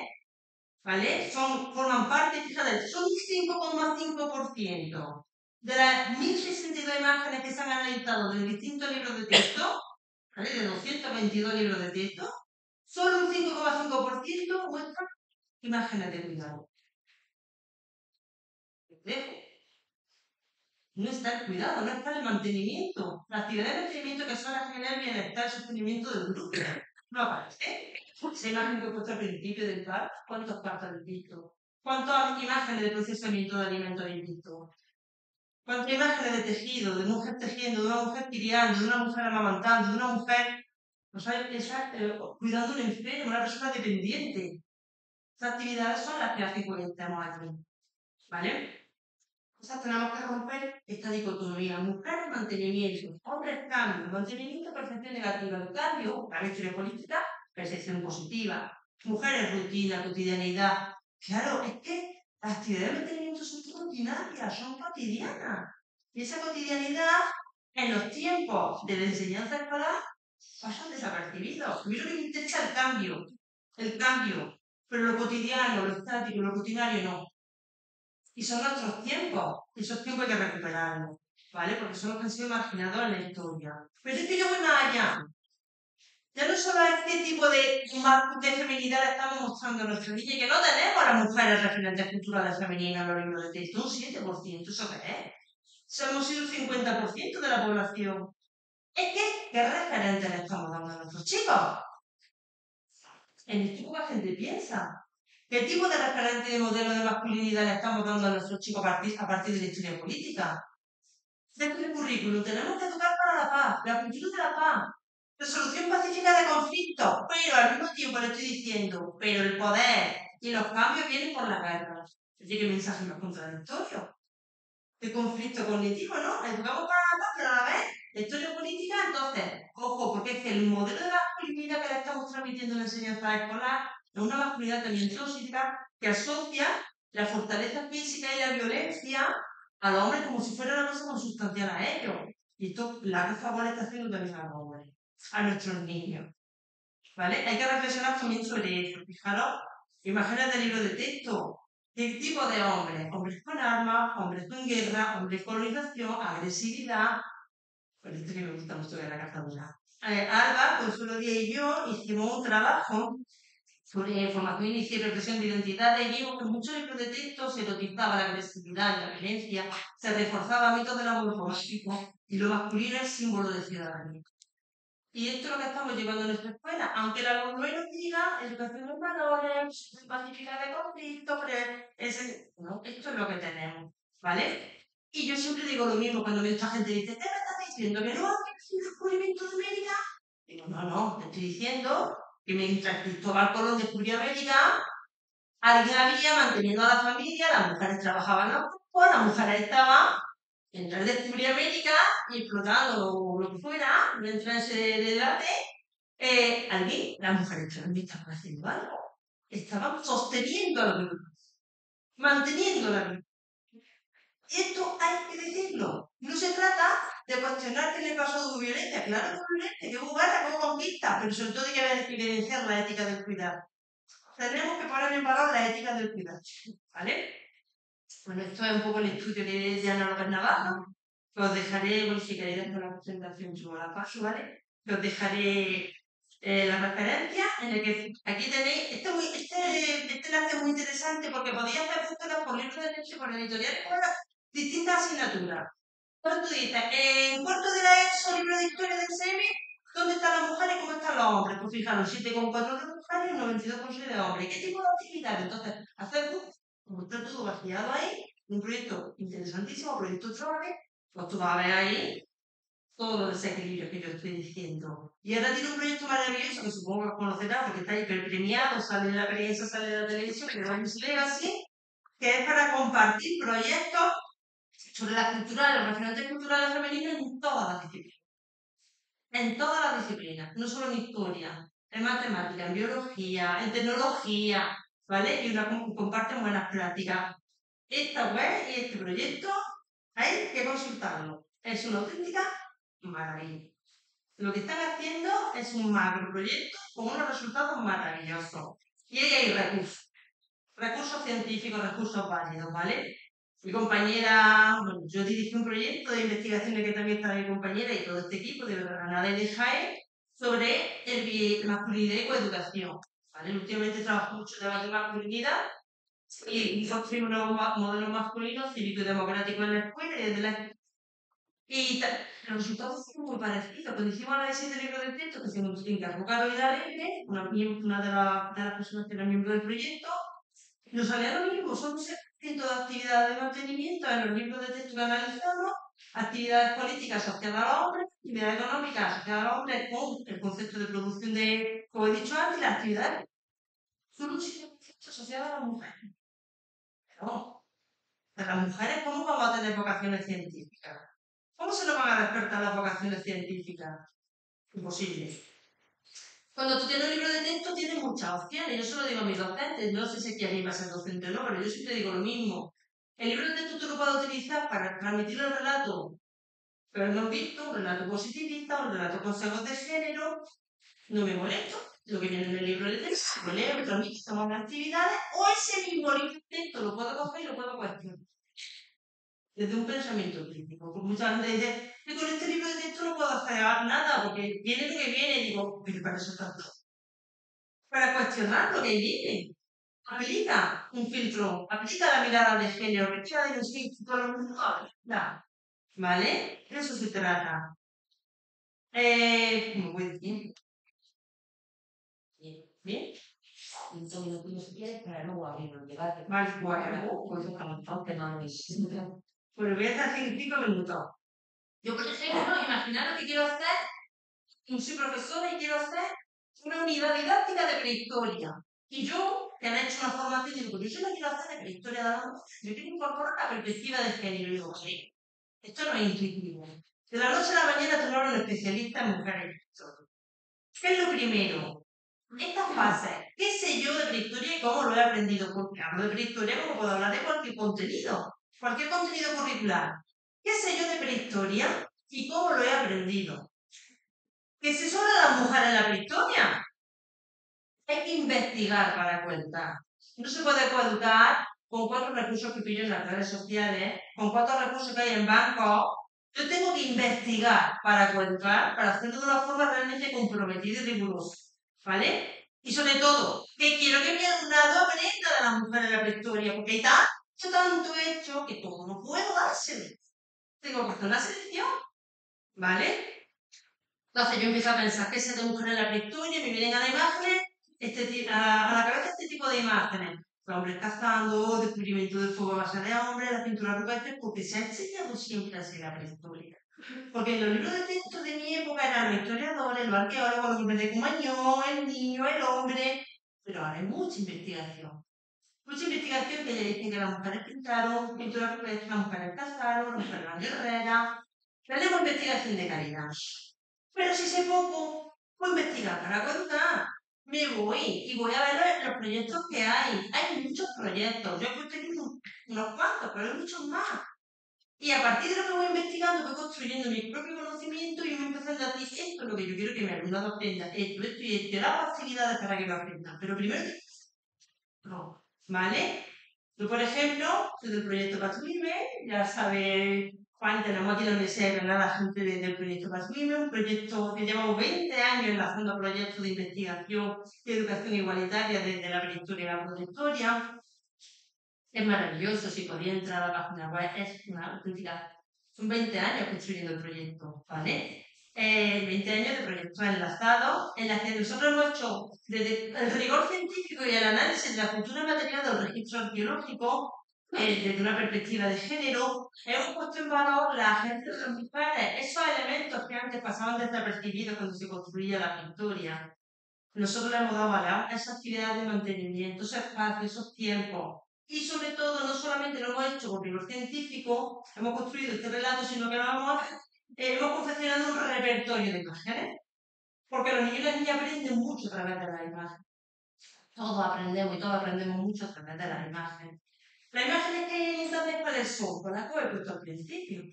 ¿vale? Forman parte, fíjate, son un 5,5% de las 1.062 imágenes que se han analizado de distintos libros de texto, ¿vale? De 222 libros de texto, solo un 5,5% muestran imágenes de cuidado. No está el cuidado, no está el mantenimiento. La actividad de mantenimiento que son las generar bienestar y sostenimiento del grupo. No aparece. Esa imagen que he puesto al principio del CAR, ¿cuántos cartas habéis visto? ¿Cuántas imágenes de procesamiento de alimentos habéis visto? ¿Cuántas imágenes de tejido, de mujer tejiendo, de una mujer criando, de una mujer amamantando, de una mujer cuidando a un enfermo, una persona dependiente? Esas actividades son las que hacen que estemos aquí. ¿Vale? Entonces tenemos que romper esta dicotomía. Mujeres, mantenimiento. Hombres, cambio. Mantenimiento, percepción negativa. El cambio, la historia política, percepción positiva. Mujeres, rutina, cotidianidad. Claro, es que las actividades de mantenimiento son rutinarias, son cotidianas. Y esa cotidianidad, en los tiempos de la enseñanza escolar, pasan desapercibidos. A mí lo que me interesa es el cambio. El cambio. Pero lo cotidiano, lo estático, lo rutinario no. Y son nuestros tiempos. Y esos tiempos hay que recuperarlos, ¿vale? Porque son los que han sido marginados en la historia. Pero es que yo voy más allá. Ya no solo es qué tipo de feminidad le estamos mostrando a nuestros niños, que no tenemos a las mujeres referentes culturales femeninas en los libros de texto, un 7%, ¿eso qué es? Eso hemos sido el 50% de la población. Es que, ¿qué referentes le estamos dando a nuestros chicos? En esto poca gente piensa. ¿Qué tipo de referente de modelo de masculinidad le estamos dando a nuestros chicos a partir de la historia política? Dentro del currículum tenemos que educar para la paz, la cultura de la paz, resolución pacífica de conflictos, pero al mismo tiempo le estoy diciendo, pero el poder y los cambios vienen por la guerra. Oye, qué mensaje más contradictorio. De conflicto cognitivo, ¿no? Educamos para la paz, pero a la vez, la historia política, entonces, ojo, porque es que el modelo de masculinidad que le estamos transmitiendo en la enseñanza escolar es una masculinidad también tóxica que asocia la fortaleza física y la violencia a los hombres como si fuera una cosa consustancial a ellos. Y esto, la favor está haciendo también a los hombres, a nuestros niños. ¿Vale? Hay que reflexionar también sobre ello. Fijaros, imágenes del libro de texto. ¿Qué tipo de hombres? Hombres con armas, hombres con guerra, hombres con colonización, agresividad. Pues esto que me gusta mucho de la Cazadora. Alba, Consuelo Díaz y yo hicimos un trabajo sobre formación inicial y represión de identidades y vimos que en muchos libros de texto se erotizaba la agresividad y la violencia, se reforzaba mitos del amor romántico y lo masculino es símbolo de ciudadanía. Y esto es lo que estamos llevando a nuestra escuela, aunque la LOMLOE nos diga educación de valores, pacífica de conflicto, no, esto es lo que tenemos, ¿vale? Y yo siempre digo lo mismo cuando mucha gente dice, ¿qué me estás diciendo? ¿Que no hay un descubrimiento de América? Digo, no, te estoy diciendo que mientras Cristóbal Colón descubrió América, alguien había manteniendo a la familia, las mujeres trabajaban en los campos, las mujeres estaban entre el descubrir América y explotando lo que fuera, dentro de ese debate, allí las mujeres también estaban haciendo algo. Estaban sosteniendo la vida, manteniendo la vida. Y esto hay que decirlo. No se trata de cuestionar qué le pasó a su violencia. Claro que es violencia, que hubo guerra, que hubo conquista, pero sobre todo hay que evidenciar la ética del cuidado. Tenemos que poner en valor la ética del cuidado. ¿Vale? Bueno, esto es un poco el estudio que de Ana López Navarro. Que os dejaré, bueno, si queréis hacer la presentación, yo la paso, ¿vale? Que os dejaré la referencia en el que aquí tenéis, este enlace es muy interesante porque podéis hacer búsquedas por libros de texto con editoriales con distintas asignaturas. Entonces tú dices, en cuarto de la ESO, libro de historia del SEMI, ¿dónde están las mujeres y cómo están los hombres? Pues fijaros, 7,4 de mujeres y 92,6 de hombres. ¿Qué tipo de actividades? Entonces, hacer como está todo vaciado ahí, un proyecto interesantísimo, proyecto Trove, pues tú vas a ver ahí todos los desequilibrios que yo estoy diciendo. Y ahora tiene un proyecto maravilloso que supongo que lo conocerás porque está hiper premiado, sale de la prensa, sale de la televisión, que es Legacy, que es para compartir proyectos sobre las culturales, los referentes culturales femeninos en todas las disciplinas. En todas las disciplinas, no solo en historia, en matemática, en biología, en tecnología, ¿vale? Y comparten buenas prácticas. Esta web y este proyecto hay que consultarlo. Es una auténtica maravilla. Lo que están haciendo es un macro proyecto con unos resultados maravillosos. Y ahí hay recursos. recursos científicos, recursos válidos, ¿vale? Mi compañera, bueno, yo dirigí un proyecto de investigación en el que también está mi compañera y todo este equipo de Granada y de Jaén sobre masculinidad y coeducación, ¿vale? Últimamente trabajo mucho en temas de masculinidad y construimos un nuevo modelo masculino, cívico y democrático en la escuela y desde la y los resultados fueron muy parecidos. Cuando hicimos análisis de libros de texto, que se nos encargó Carolina Alegre, una de las personas que era miembro del proyecto, nos salía lo mismo. Son un 6% de actividades de mantenimiento en los libros de texto que analizamos, actividades políticas asociadas a los hombres, actividades económicas asociadas a los hombres con el concepto de producción de, como he dicho antes, las actividades solo un 7% asociadas a las mujeres. Pero, de las mujeres, ¿cómo vamos a tener vocaciones científicas? ¿Cómo se nos van a despertar las vocaciones científicas? Imposible. Cuando tú tienes un libro de texto tienes muchas opciones. Yo se lo digo a mis docentes, no sé si aquí anima a ser docente o no, pero yo siempre digo lo mismo. El libro de texto tú lo puedes utilizar para transmitir el relato, pero no he visto un relato positivista, un relato con sesgos de género, no me molesto. Lo que viene en el libro de texto, lo leo, lo transmito, tomamos las actividades, o ese mismo libro de texto lo puedo coger y lo puedo cuestionar desde un pensamiento crítico. Porque mucha gente dice, que con este libro de texto no puedo hacer nada, porque viene lo que viene, y digo, pero para eso está todo. Para cuestionar lo que viene. Aplica un filtro, aplica la mirada de género, que ya de un filtro, ¿vale? De eso se trata. ¿Cómo voy de tiempo? Bien, bien. Entonces, tú no quieres para luego abrir el debate. Vale, bueno, pues aunque no es. Pues voy a estar 5 minutos. Yo, por ejemplo, imaginaros que quiero hacer, soy profesora y quiero hacer una unidad didáctica de prehistoria. Y yo, que han hecho una formación, digo, pues yo no quiero hacer de prehistoria de la mujer, yo quiero incorporar la perspectiva de género. Y digo, sí, esto no es intuitivo. De la noche a la mañana tú no eres un especialista en mujeres. ¿Qué es lo primero? Esta fase, ¿qué sé yo de prehistoria y cómo lo he aprendido? Porque hablo de prehistoria como puedo hablar de cualquier contenido curricular. ¿Qué sé yo de prehistoria y cómo lo he aprendido? ¿Qué sé sobre las mujeres en la prehistoria? Hay que investigar para contar. No se puede coeducar con 4 recursos que pillo en las redes sociales, con 4 recursos que hay en bancos. Yo tengo que investigar para contar, para hacerlo de una forma realmente comprometida y rigurosa. ¿Vale? Y sobre todo, que quiero que mi alumnado aprenda de las mujeres en la prehistoria, porque hay tanto hecho que todo no puedo dárselo. Tengo que hacer una selección. ¿Vale? Entonces yo empiezo a pensar que sé de mujeres en la prehistoria, me vienen a la imagen, a la cabeza este tipo de imágenes. Los hombres cazando, descubrimiento del fuego a base de hombres, la pintura rupestre, porque se ha enseñado siempre así la prehistoria. Porque en los libros de texto de mi época eran los historiadores, los arqueólogos, los hombres de Cumañón, el niño, el hombre. Pero ahora hay mucha investigación. Mucha investigación que le dicen que las mujeres pintaron, pintura rupestre, las mujeres cazaron, las mujeres eran guerreras. Tenemos investigación de calidad. Pero si sé poco, voy a investigar para contar. Me voy y voy a ver los proyectos que hay. Hay muchos proyectos. Yo he puesto aquí unos cuantos, pero hay muchos más. Y a partir de lo que voy investigando, voy construyendo mi propio conocimiento y voy empezando a decir, esto es lo que yo quiero que mi alumnado aprenda, esto y esto, y las facilidades para que lo aprendan. Pero primero, no, ¿vale? Yo, por ejemplo, soy del proyecto Pazmime, ya sabe Juan, tenemos aquí en la Universidad de Granada gente del proyecto Pazmime, un proyecto que llevamos 20 años enlazando proyectos de investigación y educación igualitaria desde la prehistoria a la prohistoria. Es maravilloso, si podía entrar a la página web, es una auténtica. Son 20 años construyendo el proyecto, ¿vale? 20 años de proyectos enlazados en las que nosotros hemos hecho desde el rigor científico y el análisis de la cultura material del registro arqueológico, desde una perspectiva de género, hemos puesto en valor la agencia de las mujeres, esos elementos que antes pasaban desapercibidos cuando se construía la pintura. Nosotros le hemos dado valor a esa actividad de mantenimiento, esos espacios, esos tiempos. Y sobre todo, no solamente lo hemos hecho con rigor científico, hemos construido este relato, sino que hemos confeccionado un repertorio de imágenes. Porque los niños y las niñas aprenden mucho a través de las imágenes. Todos aprendemos y todos aprendemos mucho a través de las imágenes. Las imágenes que hay en internet, ¿cuáles son? Con las que he puesto al principio.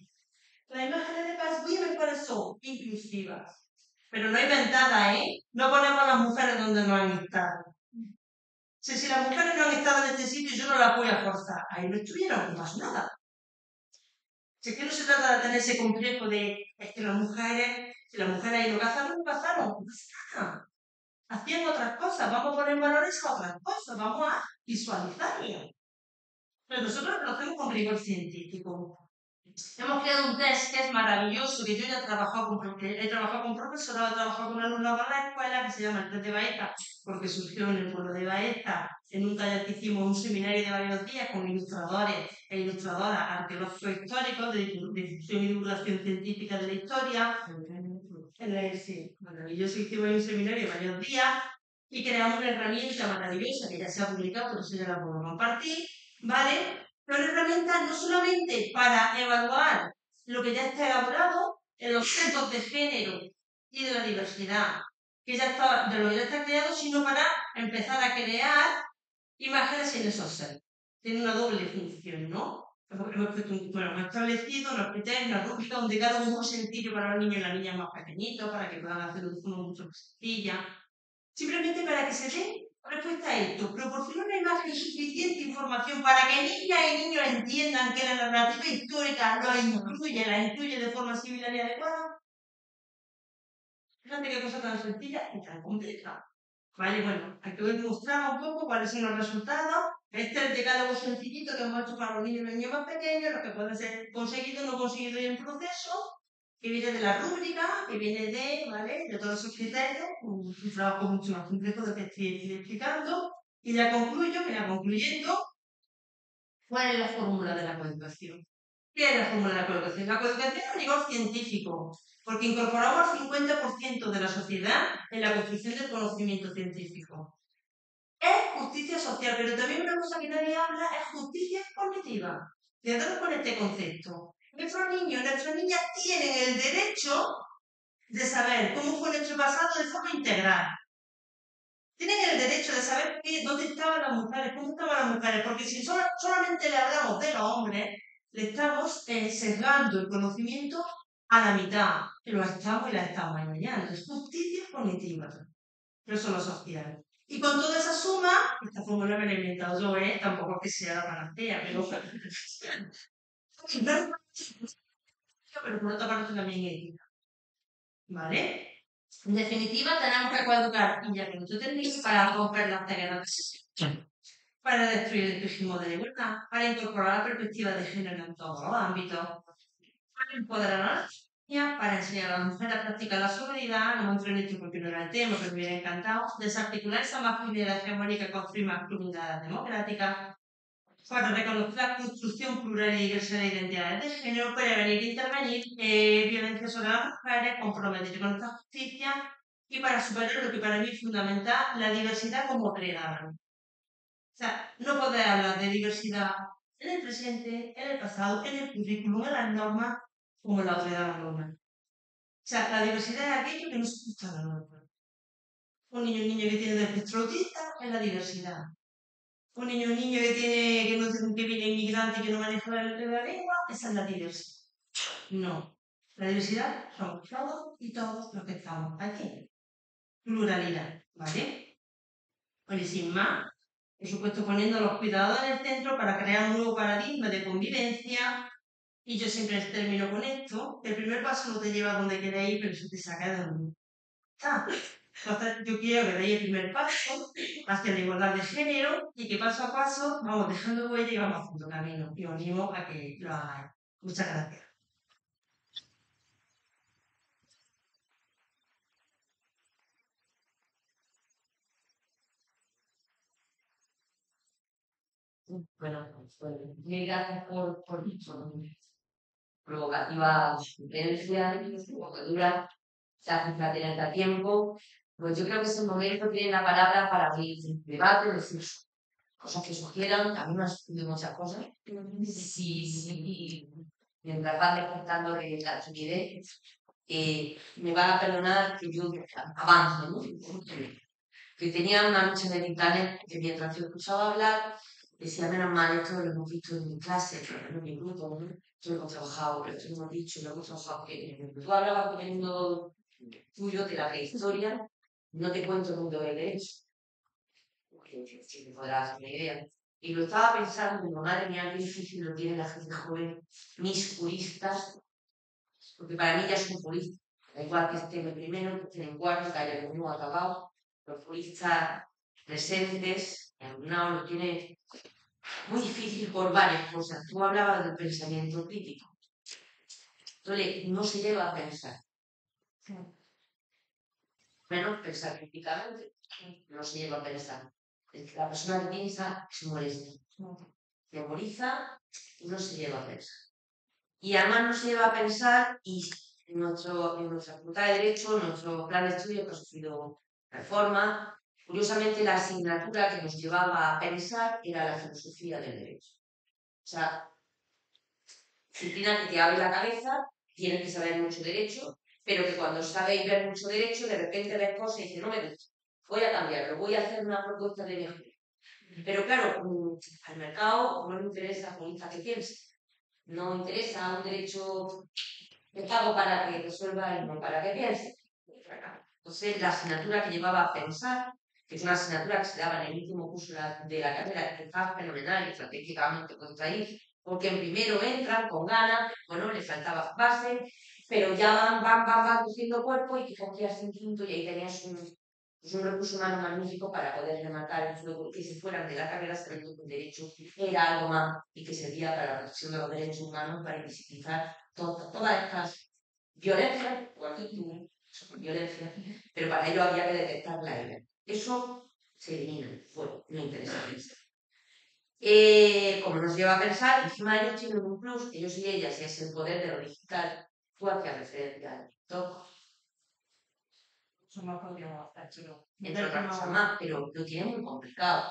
Las imágenes de Pazmime, ¿cuáles son? Inclusivas. Pero no inventadas, ¿eh? No ponemos a las mujeres donde no han estado. Si las mujeres no han estado en este sitio, yo no las voy a forzar. Ahí no estuvieron, no pasó nada. Si es que no se trata de tener ese complejo de es que las mujeres, si las mujeres ahí no cazaron, no cazaron, no pasa nada. Hacían otras cosas, vamos a poner valores a otras cosas, vamos a visualizarlo. Pero nosotros lo hacemos con rigor científico. Hemos creado un test que es maravilloso, que yo ya he trabajado con profesorado, he trabajado con alumnos de la escuela, que se llama el test de Baeza, porque surgió en el pueblo de Baeza, en un taller que hicimos, un seminario de varios días con ilustradores e ilustradoras arqueológicos históricos de difusión y divulgación científica de la historia. Sí, maravilloso, hicimos un seminario de varios días y creamos una herramienta maravillosa que ya se ha publicado, por eso ya la puedo compartir, ¿vale? Pero una herramienta no solamente para evaluar lo que ya está elaborado en los objetos de género y de la diversidad, que ya está, de lo que ya está creado, sino para empezar a crear imágenes en esos seres. Tiene una doble función, ¿no? Hemos establecido unos criterios, una rúbrica, donde cada uno es sencillo para los niños y las niñas más pequeñitos, para que puedan hacerlo de forma mucho más sencilla. Simplemente para que se dé respuesta a esto, proporciona una imagen suficiente información para que niñas y niños entiendan que la narrativa histórica los incluye, la incluye de forma similar y adecuada. Fíjate qué cosa tan sencilla y tan compleja. Vale, bueno, aquí os mostraba un poco cuáles son los resultados. Este es el decálogo sencillito que hemos hecho para los niños y los niños más pequeños, lo que puede ser conseguido, no conseguido y en proceso, que viene de la rúbrica, que viene de, ¿vale? De todos esos criterios, un trabajo mucho más complejo de lo que estoy explicando. Y ya concluyo, mira, concluyendo, ¿cuál es la fórmula de la coeducación? ¿Qué es la fórmula de la coeducación? La coeducación es un rigor científico, porque incorporamos al 50% de la sociedad en la construcción del conocimiento científico. Es justicia social, pero también una cosa que nadie habla es justicia cognitiva. Quedaros con este concepto. Nuestros niños, nuestras niñas tienen el derecho de saber cómo fue nuestro pasado de forma integral. Tienen el derecho de saber dónde estaban las mujeres, cómo estaban las mujeres, porque si solamente le hablamos de los hombres, le estamos sesgando el conocimiento a la mitad. Lo estamos y la estamos engañando. Es justicia cognitiva, pero solo social. Y con toda esa suma, esta fórmula me la he inventado yo, tampoco es que sea la panacea, pero pero por otra parte también ética. ¿Vale? En definitiva, tenemos que coeducar, y ya que no te termino, para romper las cegueras, para destruir el espejismo de la igualdad, para incorporar la perspectiva de género en todos los ámbitos, para empoderar a la niña, para enseñar a las mujeres a practicar la solidaridad, no muestro en esto porque no era el tema, pero me hubiera encantado, desarticular esa masculinidad hegemónica y construir masculinidades democráticas, para reconocer la construcción plural y diversa de identidades de género, prevenir e intervenir violencia sobre las mujeres, comprometer con esta justicia y para superar lo que para mí es fundamental, la diversidad como predador. O sea, no poder hablar de diversidad en el presente, en el pasado, en el currículum, en las normas, como la otredad normal. O sea, la diversidad es aquello que no se escucha en la norma. Un niño que tiene de espectro autista es la diversidad. Un niño que viene inmigrante y que no maneja la lengua, esa es la diversidad. No. La diversidad somos todos y todos los que estamos aquí. Pluralidad, ¿vale? Pues sin más, por supuesto poniendo a los cuidadores en el centro para crear un nuevo paradigma de convivencia. Y yo siempre termino con esto. El primer paso no te lleva a donde queréis ir, pero eso te saca de donde está. Entonces, yo quiero que deis el primer paso hacia la igualdad de género y que paso a paso vamos dejando huella y vamos haciendo camino. Y os animo a que lo hagáis. Muchas gracias. Bueno, pues, mil gracias por tu provocativa sugerencia, poco dura, gracias por tenerte a tiempo. Pues yo creo que es el momento, tiene la palabra para abrir debate, decir cosas que sugieran. A mí me han surgido muchas cosas. Sí, mientras van despertando de la timidez, me van a perdonar que yo avance, ¿no? Que tenía una noche de internet que mientras yo escuchaba hablar, decía, menos mal, esto lo hemos visto en mi clase, en mi grupo, ¿no? Esto lo hemos trabajado, pero esto lo hemos dicho, lo hemos trabajado. Que tú hablabas con el mundo tuyo de la prehistoria, no te cuento el mundo del derecho, te podrás hacer una idea. Y lo estaba pensando, digo, madre mía, qué difícil lo tiene la gente joven, mis juristas, porque para mí ya es un jurista. Da igual que esté en primero, que esté en cuarto, que haya uno acabado. Los juristas presentes, el alumnado lo tiene muy difícil por varias cosas. Tú hablabas del pensamiento crítico. Entonces, no se lleva a pensar. Menos pensar críticamente, no se lleva a pensar. La persona que piensa se molesta. Memoriza y no se lleva a pensar. Y además no se lleva a pensar y en nuestra facultad de Derecho, nuestro plan de estudio que ha sufrido reforma, curiosamente la asignatura que nos llevaba a pensar era la filosofía del derecho. O sea, disciplina que te abre la cabeza, tienes que saber mucho derecho, pero que cuando sabes ver mucho derecho, de repente ves cosas y dices, no me gusta, voy a cambiarlo, voy a hacer una propuesta de mejora. Pero claro, al mercado no le interesa la política que piense, no interesa un derecho que pago para que resuelva y no para que piense. Entonces, la asignatura que llevaba a pensar, que es una asignatura que se daba en el último curso de la carrera, que está fenomenal y estratégicamente puesta ahí, porque en primero entran con ganas, bueno, les faltaba base, pero ya van cogiendo cuerpo y que cogías en quinto y ahí tenías un recurso humano magnífico para poder rematar el fuego, que se fueran de la carrera sabiendo que el derecho era algo más y que servía para la protección de los derechos humanos, para invisibilizar todas estas violencias, violencia, pero para ello había que detectar la ira. Eso se elimina, bueno, no interesa pensar. Como nos lleva a pensar, encima ellos tienen un plus, ellos y ellas, y es el poder de lo digital. Tú hacías referencia al TikTok. Eso no podríamos hacerlo. Entre otras cosas más, pero lo tiene muy complicado.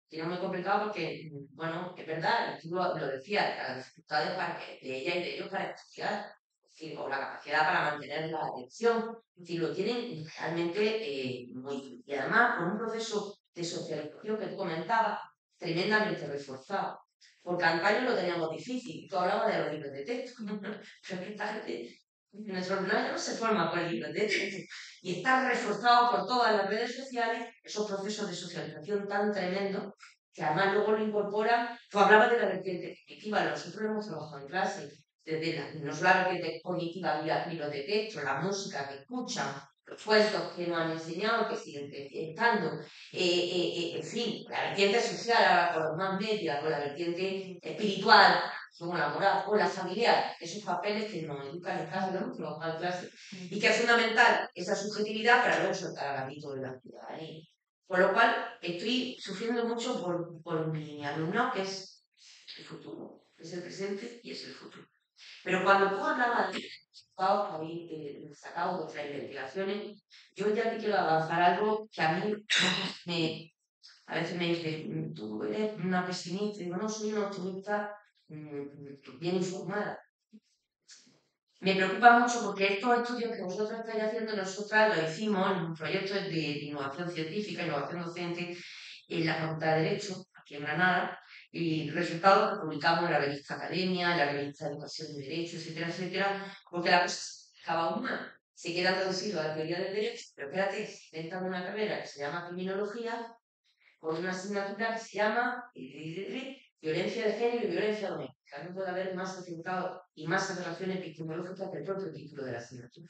Tiene muy complicado porque, bueno, es verdad, tú lo decías, las dificultades de ella y de ellos para estudiar, es decir, o la capacidad para mantener la atención, es decir, lo tienen realmente muy difícil. Y además, con un proceso de socialización que tú comentabas, tremendamente reforzado. Porque antaño lo teníamos difícil, tú hablabas de los libros de texto, pero que esta gente, nuestro alumnado no se forma con libros de texto y está reforzado por todas las redes sociales esos procesos de socialización tan tremendos que además luego lo incorporan. Tú hablabas de la vertiente cognitiva, nosotros lo hemos trabajado en clase, desde no solo la vertiente cognitiva, libros de texto, la música que escuchan, los cuentos que nos han enseñado, que siguen estando, en fin, la vertiente social, ahora con los más medios, con la vertiente espiritual, como la moral, o la familiar, esos papeles que nos educan en clase, lo hemos trabajado en clase, y que es fundamental esa subjetividad para luego soltar al ámbito de la ciudadanía. Por lo cual, estoy sufriendo mucho por mi alumnado, que es el futuro, es el presente y es el futuro. Pero cuando tú hablabas de resultados que habéis sacado de vuestras investigaciones, yo ya te quiero avanzar algo que a mí a veces me dice, tú eres una pesimista, y digo, no, soy una optimista bien informada. Me preocupa mucho porque estos estudios que vosotros estáis haciendo, nosotras los hicimos en un proyecto de innovación científica, innovación docente en la Facultad de Derecho, aquí en Granada, y resultados que publicamos en la revista Academia, en la revista Educación y Derecho, etcétera, etcétera, porque la cosa acaba una. Se queda traducido a la teoría del derecho, pero espérate, inventan una carrera que se llama criminología, con una asignatura que se llama violencia de género y violencia doméstica. No puede haber más atentado y más aberración epistemológica que el propio título de la asignatura.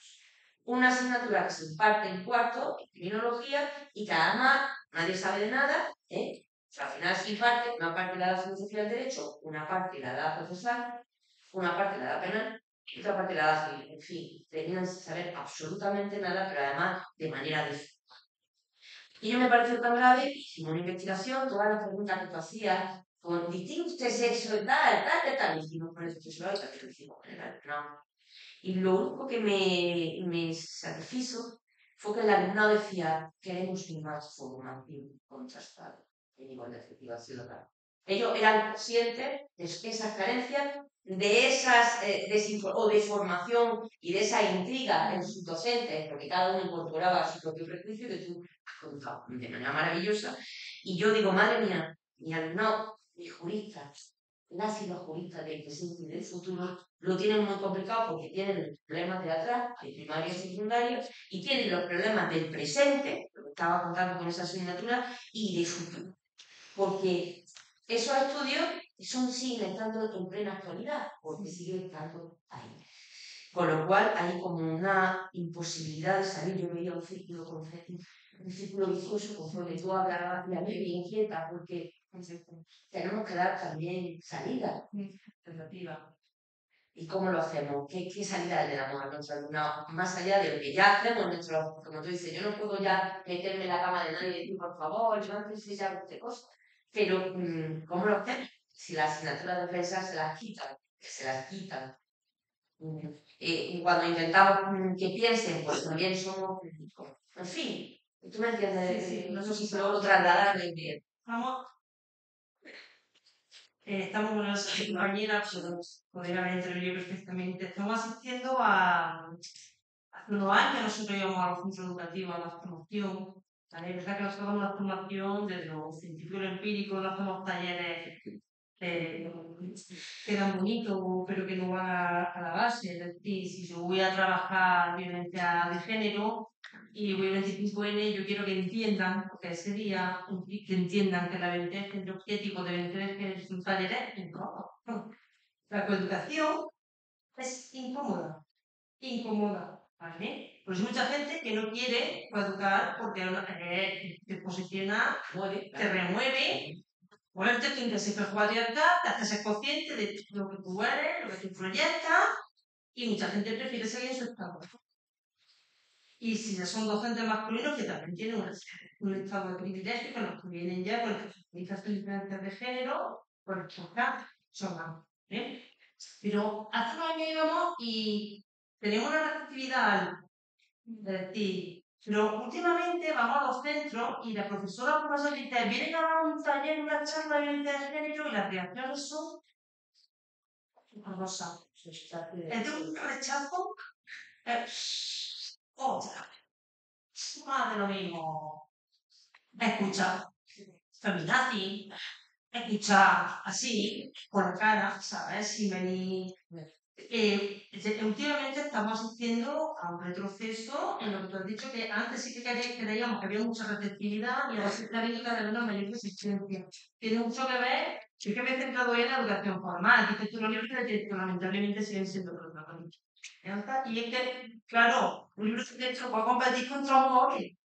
Una asignatura que se imparte en cuarto, en criminología, y que además nadie sabe de nada, ¿eh? O sea, al final se imparte, una parte la da filosofía del derecho, una parte la da procesal, una parte la da penal, y otra parte la da civil. En fin, terminan sin saber absolutamente nada, pero además de manera y yo me pareció tan grave, hicimos una investigación, todas las preguntas que tú hacías, con distingue usted sexo y tal, hicimos con el sexual y lo hicimos con el no. Y lo único que me satisfizo fue que el alumnado decía, queremos más formación contrastada en igualdad efectiva ciudadana. Ellos eran conscientes de esas carencias, de esas o de formación y de esa intriga en sus docentes, porque cada uno incorporaba su propio prejuicio que tú has contado de manera maravillosa. Y yo digo, madre mía, mi alumnado, mis juristas, las y los juristas del presente y del futuro lo tienen muy complicado porque tienen los problemas de atrás, de primaria y secundaria, y tienen los problemas del presente, lo que estaba contando con esa asignatura, y de futuro. porque esos estudios siguen estando en plena actualidad, porque siguen estando ahí. Con lo cual hay como una imposibilidad de salir. Yo veía un círculo vicioso conforme tú hablabas, y a mí me inquieta porque tenemos que dar también salida. Alternativa. ¿Y cómo lo hacemos? ¿Qué salida le damos a nuestro alumnado? Más allá de lo que ya hacemos, como tú dices, yo no puedo ya meterme en la cama de nadie y decir, por favor, levántese ya usted cosa. Pero, ¿cómo lo hacemos? Si la asignatura de defensa se las quitan. Cuando intentamos que piensen, pues también somos críticos. En fin, tú me entiendes, Sí, no sé si logro trasladar bien. Vamos, estamos con las compañeras, pero podrían haber intervenido perfectamente. Estamos asistiendo hace unos años nosotros íbamos a los centros educativos a la formación. ¿Vale? Es verdad que nosotros damos la formación desde lo científico y lo empírico, no hacemos talleres quedan bonitos, pero que no van a la base. Es decir, si yo voy a trabajar violencia de género y voy a 25N, yo quiero que entiendan, porque ese día, que entiendan que la violencia de género, qué tipo de violencia de género es un taller incómodo. La coeducación es incómoda, incómoda. ¿Vale? Pues hay mucha gente que no quiere coeducar porque te posiciona, te remueve. Bueno, te tienes que ser patriarcal, te haces ser consciente de lo que tú eres, lo que tú proyectas, y mucha gente prefiere seguir en su estado. Y si ya son docentes masculinos que también tienen un estado de privilegio, que vienen ya con las diferencias de género, pues acá son más. Pero hace unos años íbamos y tenemos una receptividad, es decir, pero últimamente vamos a los centros y la profesora dice, vienen a dar un taller, una charla de violencia de género y las reacciones son horrorosas. Es de un rechazo. Otra. Más de lo mismo. Escucha, feminazi, escucha así, por la cara, ¿sabes? Sin venir. Últimamente estamos asistiendo a un retroceso en lo que tú has dicho, que antes sí que creíamos que había mucha receptividad y ahora se está viendo cada vez una mayor resistencia. Tiene mucho que ver, yo que me he centrado en la educación formal, dices tú, los libros de texto lamentablemente siguen siendo protagonistas. Y es que, claro, un libro de texto puede competir contra un móvil.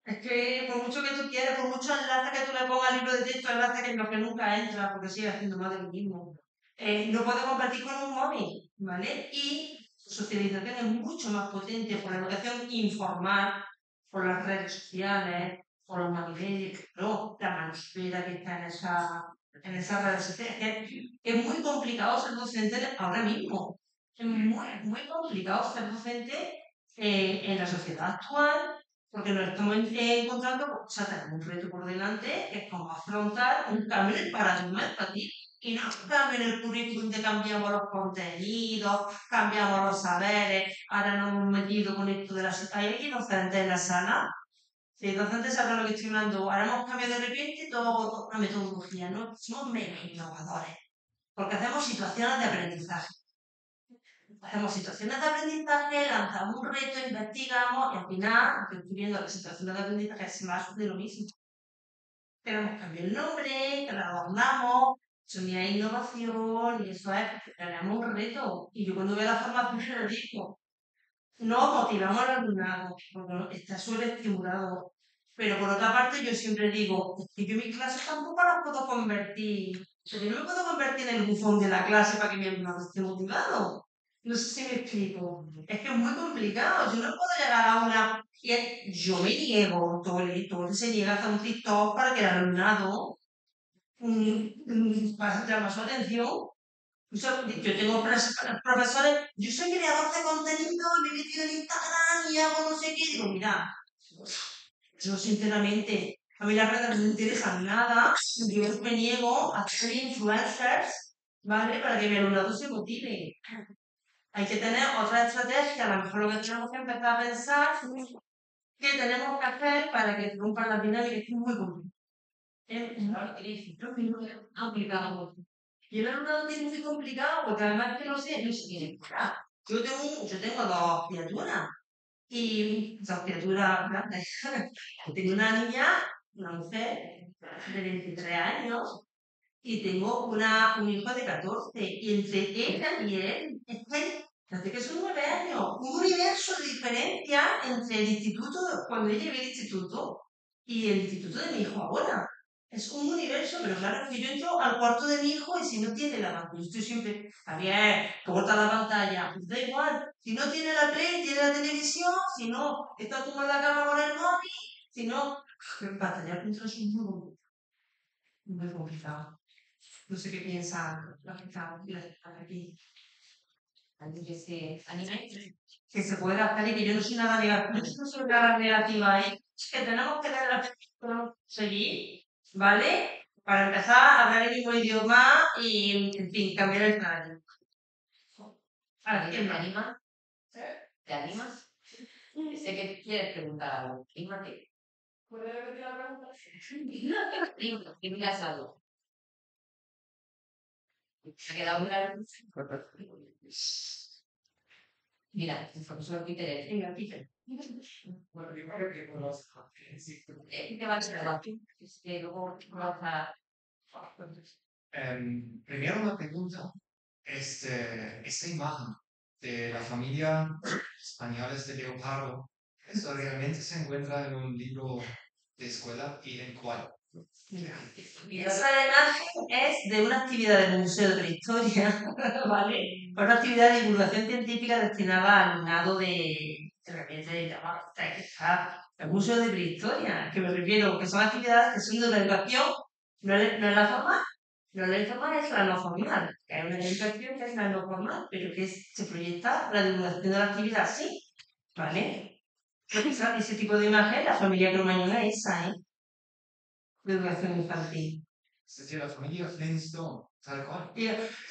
Es que por mucho que tú quieras, por mucho enlace que tú le pongas al libro de texto, enlace que lo que nunca entra, porque sigue haciendo más de lo mismo. No puede compartir con un móvil, ¿vale? Y su socialización es mucho más potente por la educación informal, por las redes sociales, por los multimedia, pero la manosfera que está en esas redes sociales. Es muy complicado ser docente ahora mismo. Es muy complicado ser docente en la sociedad actual porque nos estamos encontrando, o sea, tenemos un reto por delante, que es como afrontar un cambio en el paradigma educativo. Y no un cambio en el currículum de cambiamos los contenidos, cambiamos los saberes, ahora nos hemos metido con esto de la... ¿Hay aquí docentes en la sala? Sí, docentes sabrán lo que estoy hablando. Ahora hemos cambiado de repente toda una metodología, ¿no? Somos mega innovadores, porque hacemos situaciones de aprendizaje. Hacemos situaciones de aprendizaje, lanzamos un reto, investigamos y al final, estoy viendo las situaciones de aprendizaje es más de lo mismo. Queremos cambiar el nombre, que lo adornamos, eso ni hay innovación, y eso es, tenemos un reto. Y yo cuando veo la formación lo digo, no motivamos al alumnado, porque está sobreestimulado. Pero por otra parte, yo siempre digo, es que yo mis clases tampoco las puedo convertir. Yo no me puedo convertir en el bufón de la clase para que mi alumnado esté motivado. No sé si me explico. Es que es muy complicado. Yo no puedo llegar a una. Yo me niego, todo se niega a hacer un TikTok para que el alumnado llame su atención. Yo tengo profesores, yo soy creador de contenido, me he metido en Instagram y hago no sé qué. Digo, mira, yo sinceramente, a mí las redes no me interesan nada. Yo me niego a ser influencers, ¿vale? Para que mi alumnado se motive. Hay que tener otra estrategia, a lo mejor lo que tenemos que empezar a pensar, qué tenemos que hacer para que rompan las dinámicas, que es muy complicado. Es muy complicado. Y el alumnado tiene muy complicado, porque además que no se tiene que curar. Yo tengo dos criaturas, y dos criaturas grandes. Tengo una niña una mujer de 23 años y tengo un hijo de 14. Y entre ella y él, parece que son 9 años. Un universo de diferencia entre el instituto, cuando ella iba al instituto, y el instituto de mi hijo ahora. Es un universo, pero claro, que yo entro al cuarto de mi hijo y si no tiene la pantalla, yo estoy siempre, a ver, corta la pantalla, pues da igual, si no tiene la play, tiene la televisión, si no, está tú en la cama con el móvil, si no, batallar contra eso es muy complicado. No sé qué piensa la gente aquí. Alguien que se anime. Que se puede hacer y que yo no soy nada negativa. No soy nada negativa, ¿eh? Es que tenemos que seguir, ¿vale? Para empezar a hablar el mismo idioma y, en fin, cambiar el plan. Ahora, ¿quién ¿Te más? animas? ¿Te animas? Sé que quieres preguntar algo. Anímate. ¿Puedes repetir la pregunta? Dime, que digas algo. ¿Se ha quedado claro? Mira, el profesor Peter es. Venga, Peter. Bueno, yo creo que conozco. Sí. ¿Qué va a ser Es que luego vas a. Primero una pregunta. Esta imagen de la familia españoles de Leopardo, ¿eso realmente se encuentra en un libro de escuela y en cuál? Mira, esa imagen es de una actividad del Museo de Prehistoria, ¿vale? Para una actividad de divulgación científica destinada al alumnado de repente de llamar, que está el Museo de Prehistoria, que me refiero, que son actividades que son de una educación, no es la formal, no es la informal, es la no formal, que hay una educación que es la no formal, pero que se proyecta la divulgación de la actividad, sí, ¿vale? Entonces, ese tipo de imagen, la familia cromañona es esa, ¿eh? De educación infantil. Es decir, la familia Flintstone, tal cual.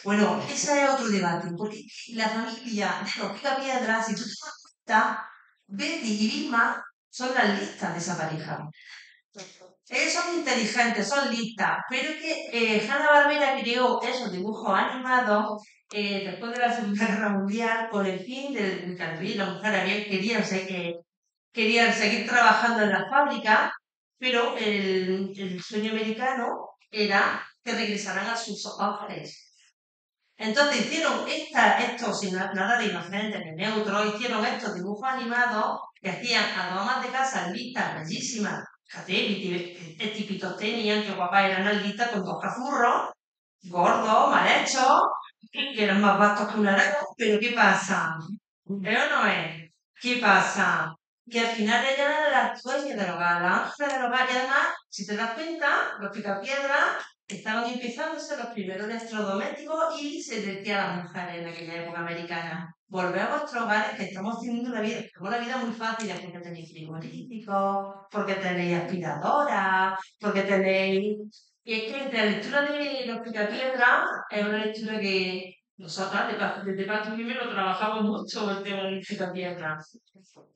Bueno, ese es otro debate, porque la familia de los Picapiedra, si tú te das cuenta, Betty y Vilma son las listas de esa pareja. Ellos son inteligentes, son listas, pero que Hanna-Barbera creó esos dibujos animados después de la Segunda Guerra Mundial con el fin de que el rey y la mujer querían seguir trabajando en la fábrica, pero el sueño americano era que regresaran a sus hogares. Entonces hicieron estos, sin nada de inocentes ni neutros, hicieron estos dibujos animados que hacían a dos amas de casa listas bellísimas. Fíjate, qué tipitos tenían, qué guapas eran las listas con dos cazurros, gordos, mal hechos, que eran más vastos que un araña. Pero ¿qué pasa? ¿Es o no es? ¿Qué pasa? Que al final ella era la dueña del hogar, la ángel del hogar, y además, si te das cuenta, los picapiedras estaban empezando a ser los primeros electrodomésticos y se decía a las mujeres en aquella época americana, volved a vuestros hogares que estamos teniendo la vida muy fácil, porque tenéis frigoríficos, porque tenéis aspiradoras, porque tenéis... Y es que la lectura de los picapiedras es una lectura que nosotras desde Paco primero trabajamos mucho el tema de la picapiedras.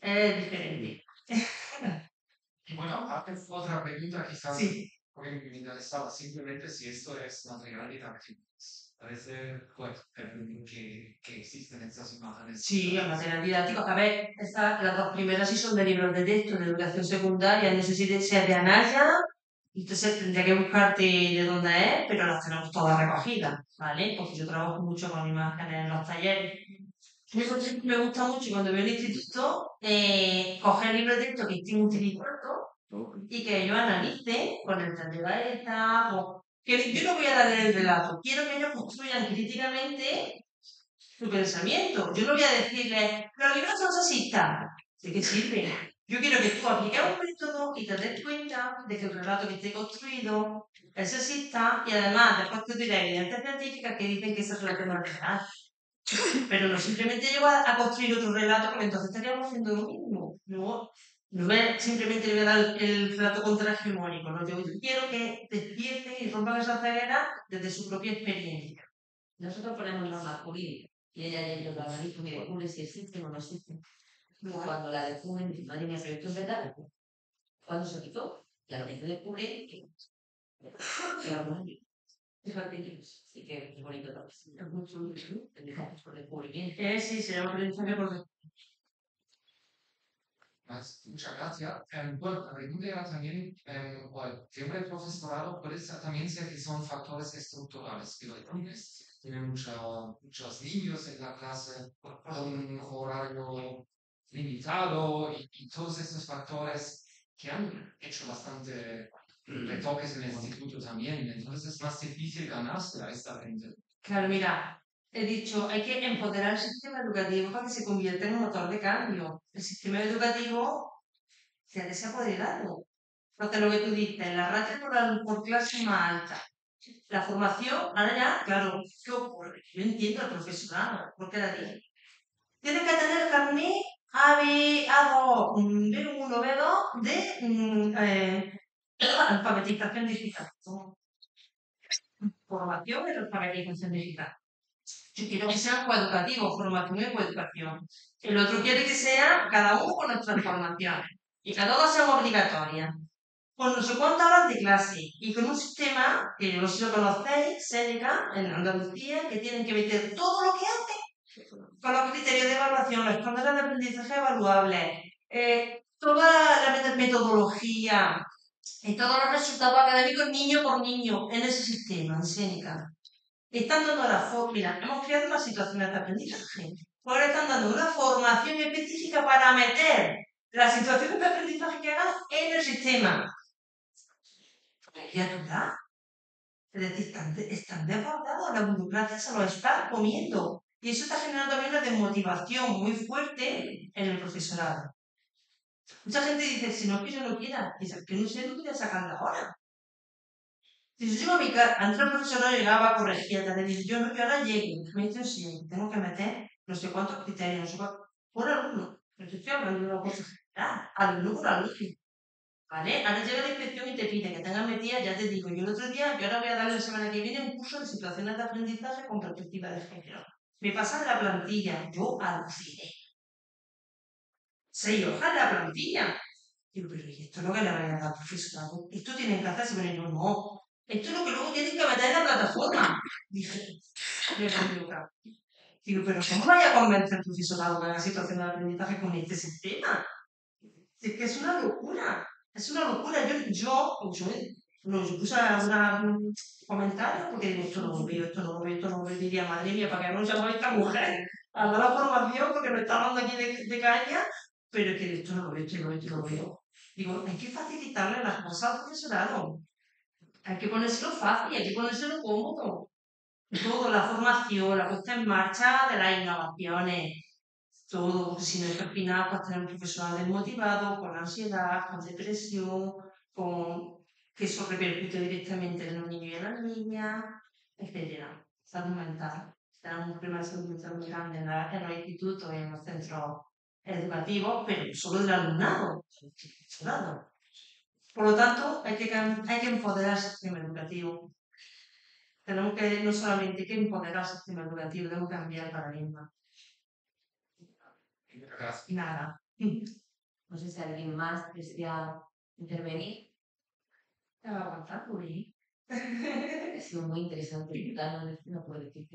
Es diferente. Y bueno, hace otra pregunta quizás, Sí. porque me interesaba simplemente si esto es material didáctico. Parece, bueno, que existen estas imágenes. Sí, el material didáctico. A ver, las dos primeras sí son de libros de texto, de educación secundaria. No sé si sea de Anaya, entonces tendría que buscarte de dónde es, pero las tenemos todas recogidas, ¿vale? Porque yo trabajo mucho con imágenes en los talleres. Me gusta mucho cuando veo el instituto coger libros de texto que estén utilizados y que ellos analicen con el esta, que yo no voy a darle el relato, quiero que ellos construyan críticamente su pensamiento. Yo no voy a decirles, los libros son sexistas. ¿De qué sirve? Yo quiero que tú apliques un método y te des cuenta de que el relato que esté construido es sexista y además después te diré evidencias científicas que dicen que ese relato no es real. Pero no simplemente llego a construir otro relato porque entonces estaríamos haciendo lo mismo. Simplemente le voy a dar el relato contrahegemónico. ¿No? Yo quiero que despierten y rompan esa ceguera desde su propia experiencia. Nosotros ponemos normas jurídicas y ella ya lo analiza y me descubre si existen o no existen. Cuando la descubren, madre mía, pero esto es verdad. Cuando se quitó, claro que se descubre que. Así que es bonito también. Es muy chulo, por descubrimiento. Sí, se llama aprendizaje por Muchas gracias. Bueno, la pregunta era también, siempre el profesorado también ser que son factores estructurales, que los lunes tienen muchos niños en la clase, con un horario limitado y todos estos factores que han hecho bastante retoques en el instituto también. Entonces es más difícil ganarse a esta gente. Claro, mira, he dicho, hay que empoderar el sistema educativo para que se convierta en un motor de cambio. El sistema educativo se ha apoderado. Entonces, lo que tú dices, la ratio por clase es más alta. La formación, ahora ya, claro, ¿qué ocurre? Yo entiendo al profesorado, porque era dije, tienes que tener carnet A, B, A2, B1, B2 de alfabetización digital. Formación y alfabetización digital. Yo quiero que sea coeducativo, formación y coeducación. El otro quiere que sea cada uno con nuestras formaciones y que todas sean obligatorias. Con no sé cuántas horas de clase y con un sistema que no sé si lo conocéis, Seneca, en Andalucía, que tienen que meter todo lo que hacen con los criterios de evaluación, los estándares de aprendizaje evaluables, toda la metodología y todos los resultados académicos niño por niño en ese sistema, en Seneca. Están dando la forma, mira, hemos creado una situación de aprendizaje. Ahora están dando una formación específica para meter las situaciones de aprendizaje que hagan en el sistema. Criatura. Es decir, están desbordados, la burocracia se lo está comiendo. Y eso está generando también una desmotivación muy fuerte en el profesorado. Mucha gente dice, si no es que yo no quiera, dice, que no sé, no voy a sacarla ahora. Si yo llego a mi casa, antes el profesor no llegaba, corregía, te dice, yo no, yo ahora llego, me dice, sí, tengo que meter no sé cuántos criterios, no sé cuántos, por alumno. Pero estoy hablando de una cosa general, alumno por alumno. ¿Vale? Ahora llega la inspección y te pide que tengas metida, ya te digo, yo el otro día, yo ahora voy a dar la semana que viene un curso de situaciones de aprendizaje con perspectiva de género. Me pasan la plantilla, yo aluciné. 6 hojas la plantilla. Digo, pero ¿y esto es lo que le van a dar al profesorado? Esto tienen que hacerse, pero yo no. Esto es lo que luego tienen que meter en la plataforma. Dije, digo, pero ¿cómo vaya a convencer al profesorado de la situación de aprendizaje con este sistema? Es que es una locura. Es una locura. Yo puse un comentario porque digo, esto no lo veo, esto no lo veo, esto no lo veo. Diría, madre mía, ¿para qué no llamo a esta mujer a dar la formación? Porque me está hablando aquí de caña, pero es que esto no lo veo, esto no lo veo, esto no lo veo. Digo, hay que facilitarle las cosas al profesorado. Hay que ponérselo fácil, hay que ponérselo cómodo. Todo, la formación, la puesta en marcha de las innovaciones, todo, porque si no es que al final pues tener un profesorado desmotivado, con ansiedad, con depresión, con que eso repercute directamente en los niños y en las niñas, etcétera. Salud mental. Tenemos un problema de salud mental muy grande en los institutos y en los centros educativos, pero solo del alumnado, del profesorado. Por lo tanto, hay que empoderar el sistema educativo. Tenemos que no solamente que empoderar el sistema educativo, tenemos que cambiar el paradigma. Gracias. Nada. No sé si alguien más desea intervenir. Te va a aguantar, Uri. Ha sido muy interesante el plan, no puedo decir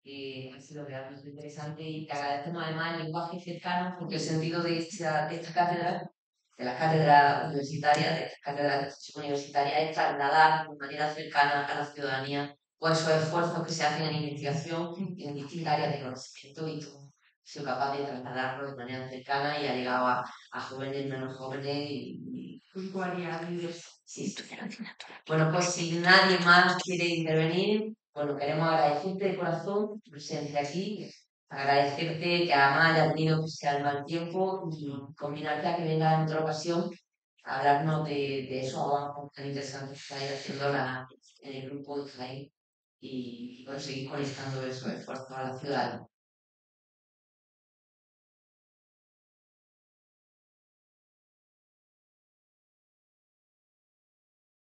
que ha sido realmente interesante y te agradecemos además el lenguaje cercano porque el sentido de esta cátedra, de la cátedra universitaria, de esta cátedra de extensión universitaria, es trasladar de manera cercana a la ciudadanía o esos esfuerzos que se hacen en investigación en distintas áreas de conocimiento y tú has sido capaz de trasladarlo de manera cercana y ha llegado a jóvenes, menos jóvenes y sí. Bueno, pues si nadie más quiere intervenir, bueno, queremos agradecerte de corazón tu presencia aquí, agradecerte que además hayas venido pese al mal tiempo y combinarte a que venga en otra ocasión a hablarnos de esos avances tan interesantes que estáis haciendo en el grupo de Jaén y conseguir conectando esos esfuerzos a la ciudad.